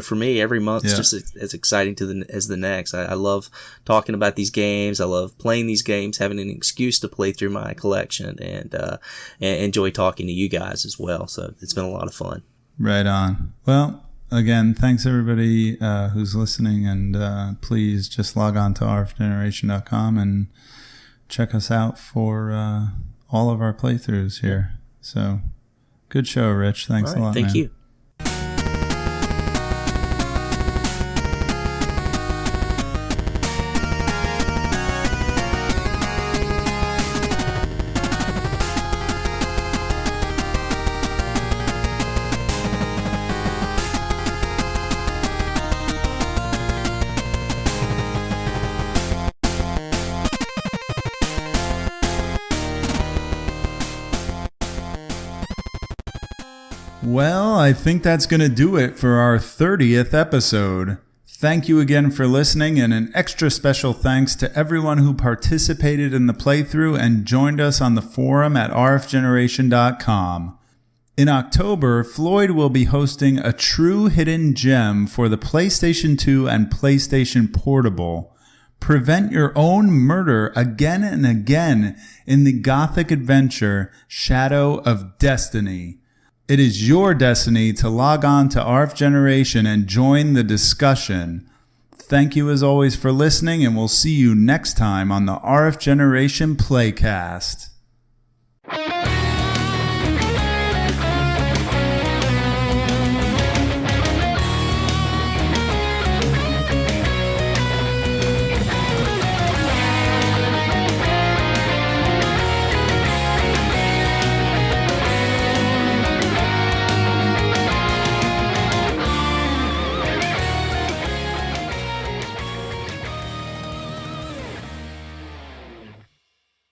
for me, every month is just as exciting as the next. I love talking about these games. I love playing these games, having an excuse to play through my collection, and enjoy talking to you guys as well. So it's been a lot of fun. Right on. Well, again, thanks everybody who's listening, and please just log on to rfgeneration.com and check us out for all of our playthroughs here. So Good show, Rich. Thanks a lot, Thank man. you. Well, I think that's going to do it for our 30th episode. Thank you again for listening, and an extra special thanks to everyone who participated in the playthrough and joined us on the forum at rfgeneration.com. In October, Floyd will be hosting a true hidden gem for the PlayStation 2 and PlayStation Portable. Prevent your own murder again and again in the gothic adventure Shadow of Destiny. It is your destiny to log on to RF Generation and join the discussion. Thank you as always for listening, and we'll see you next time on the RF Generation PlayCast.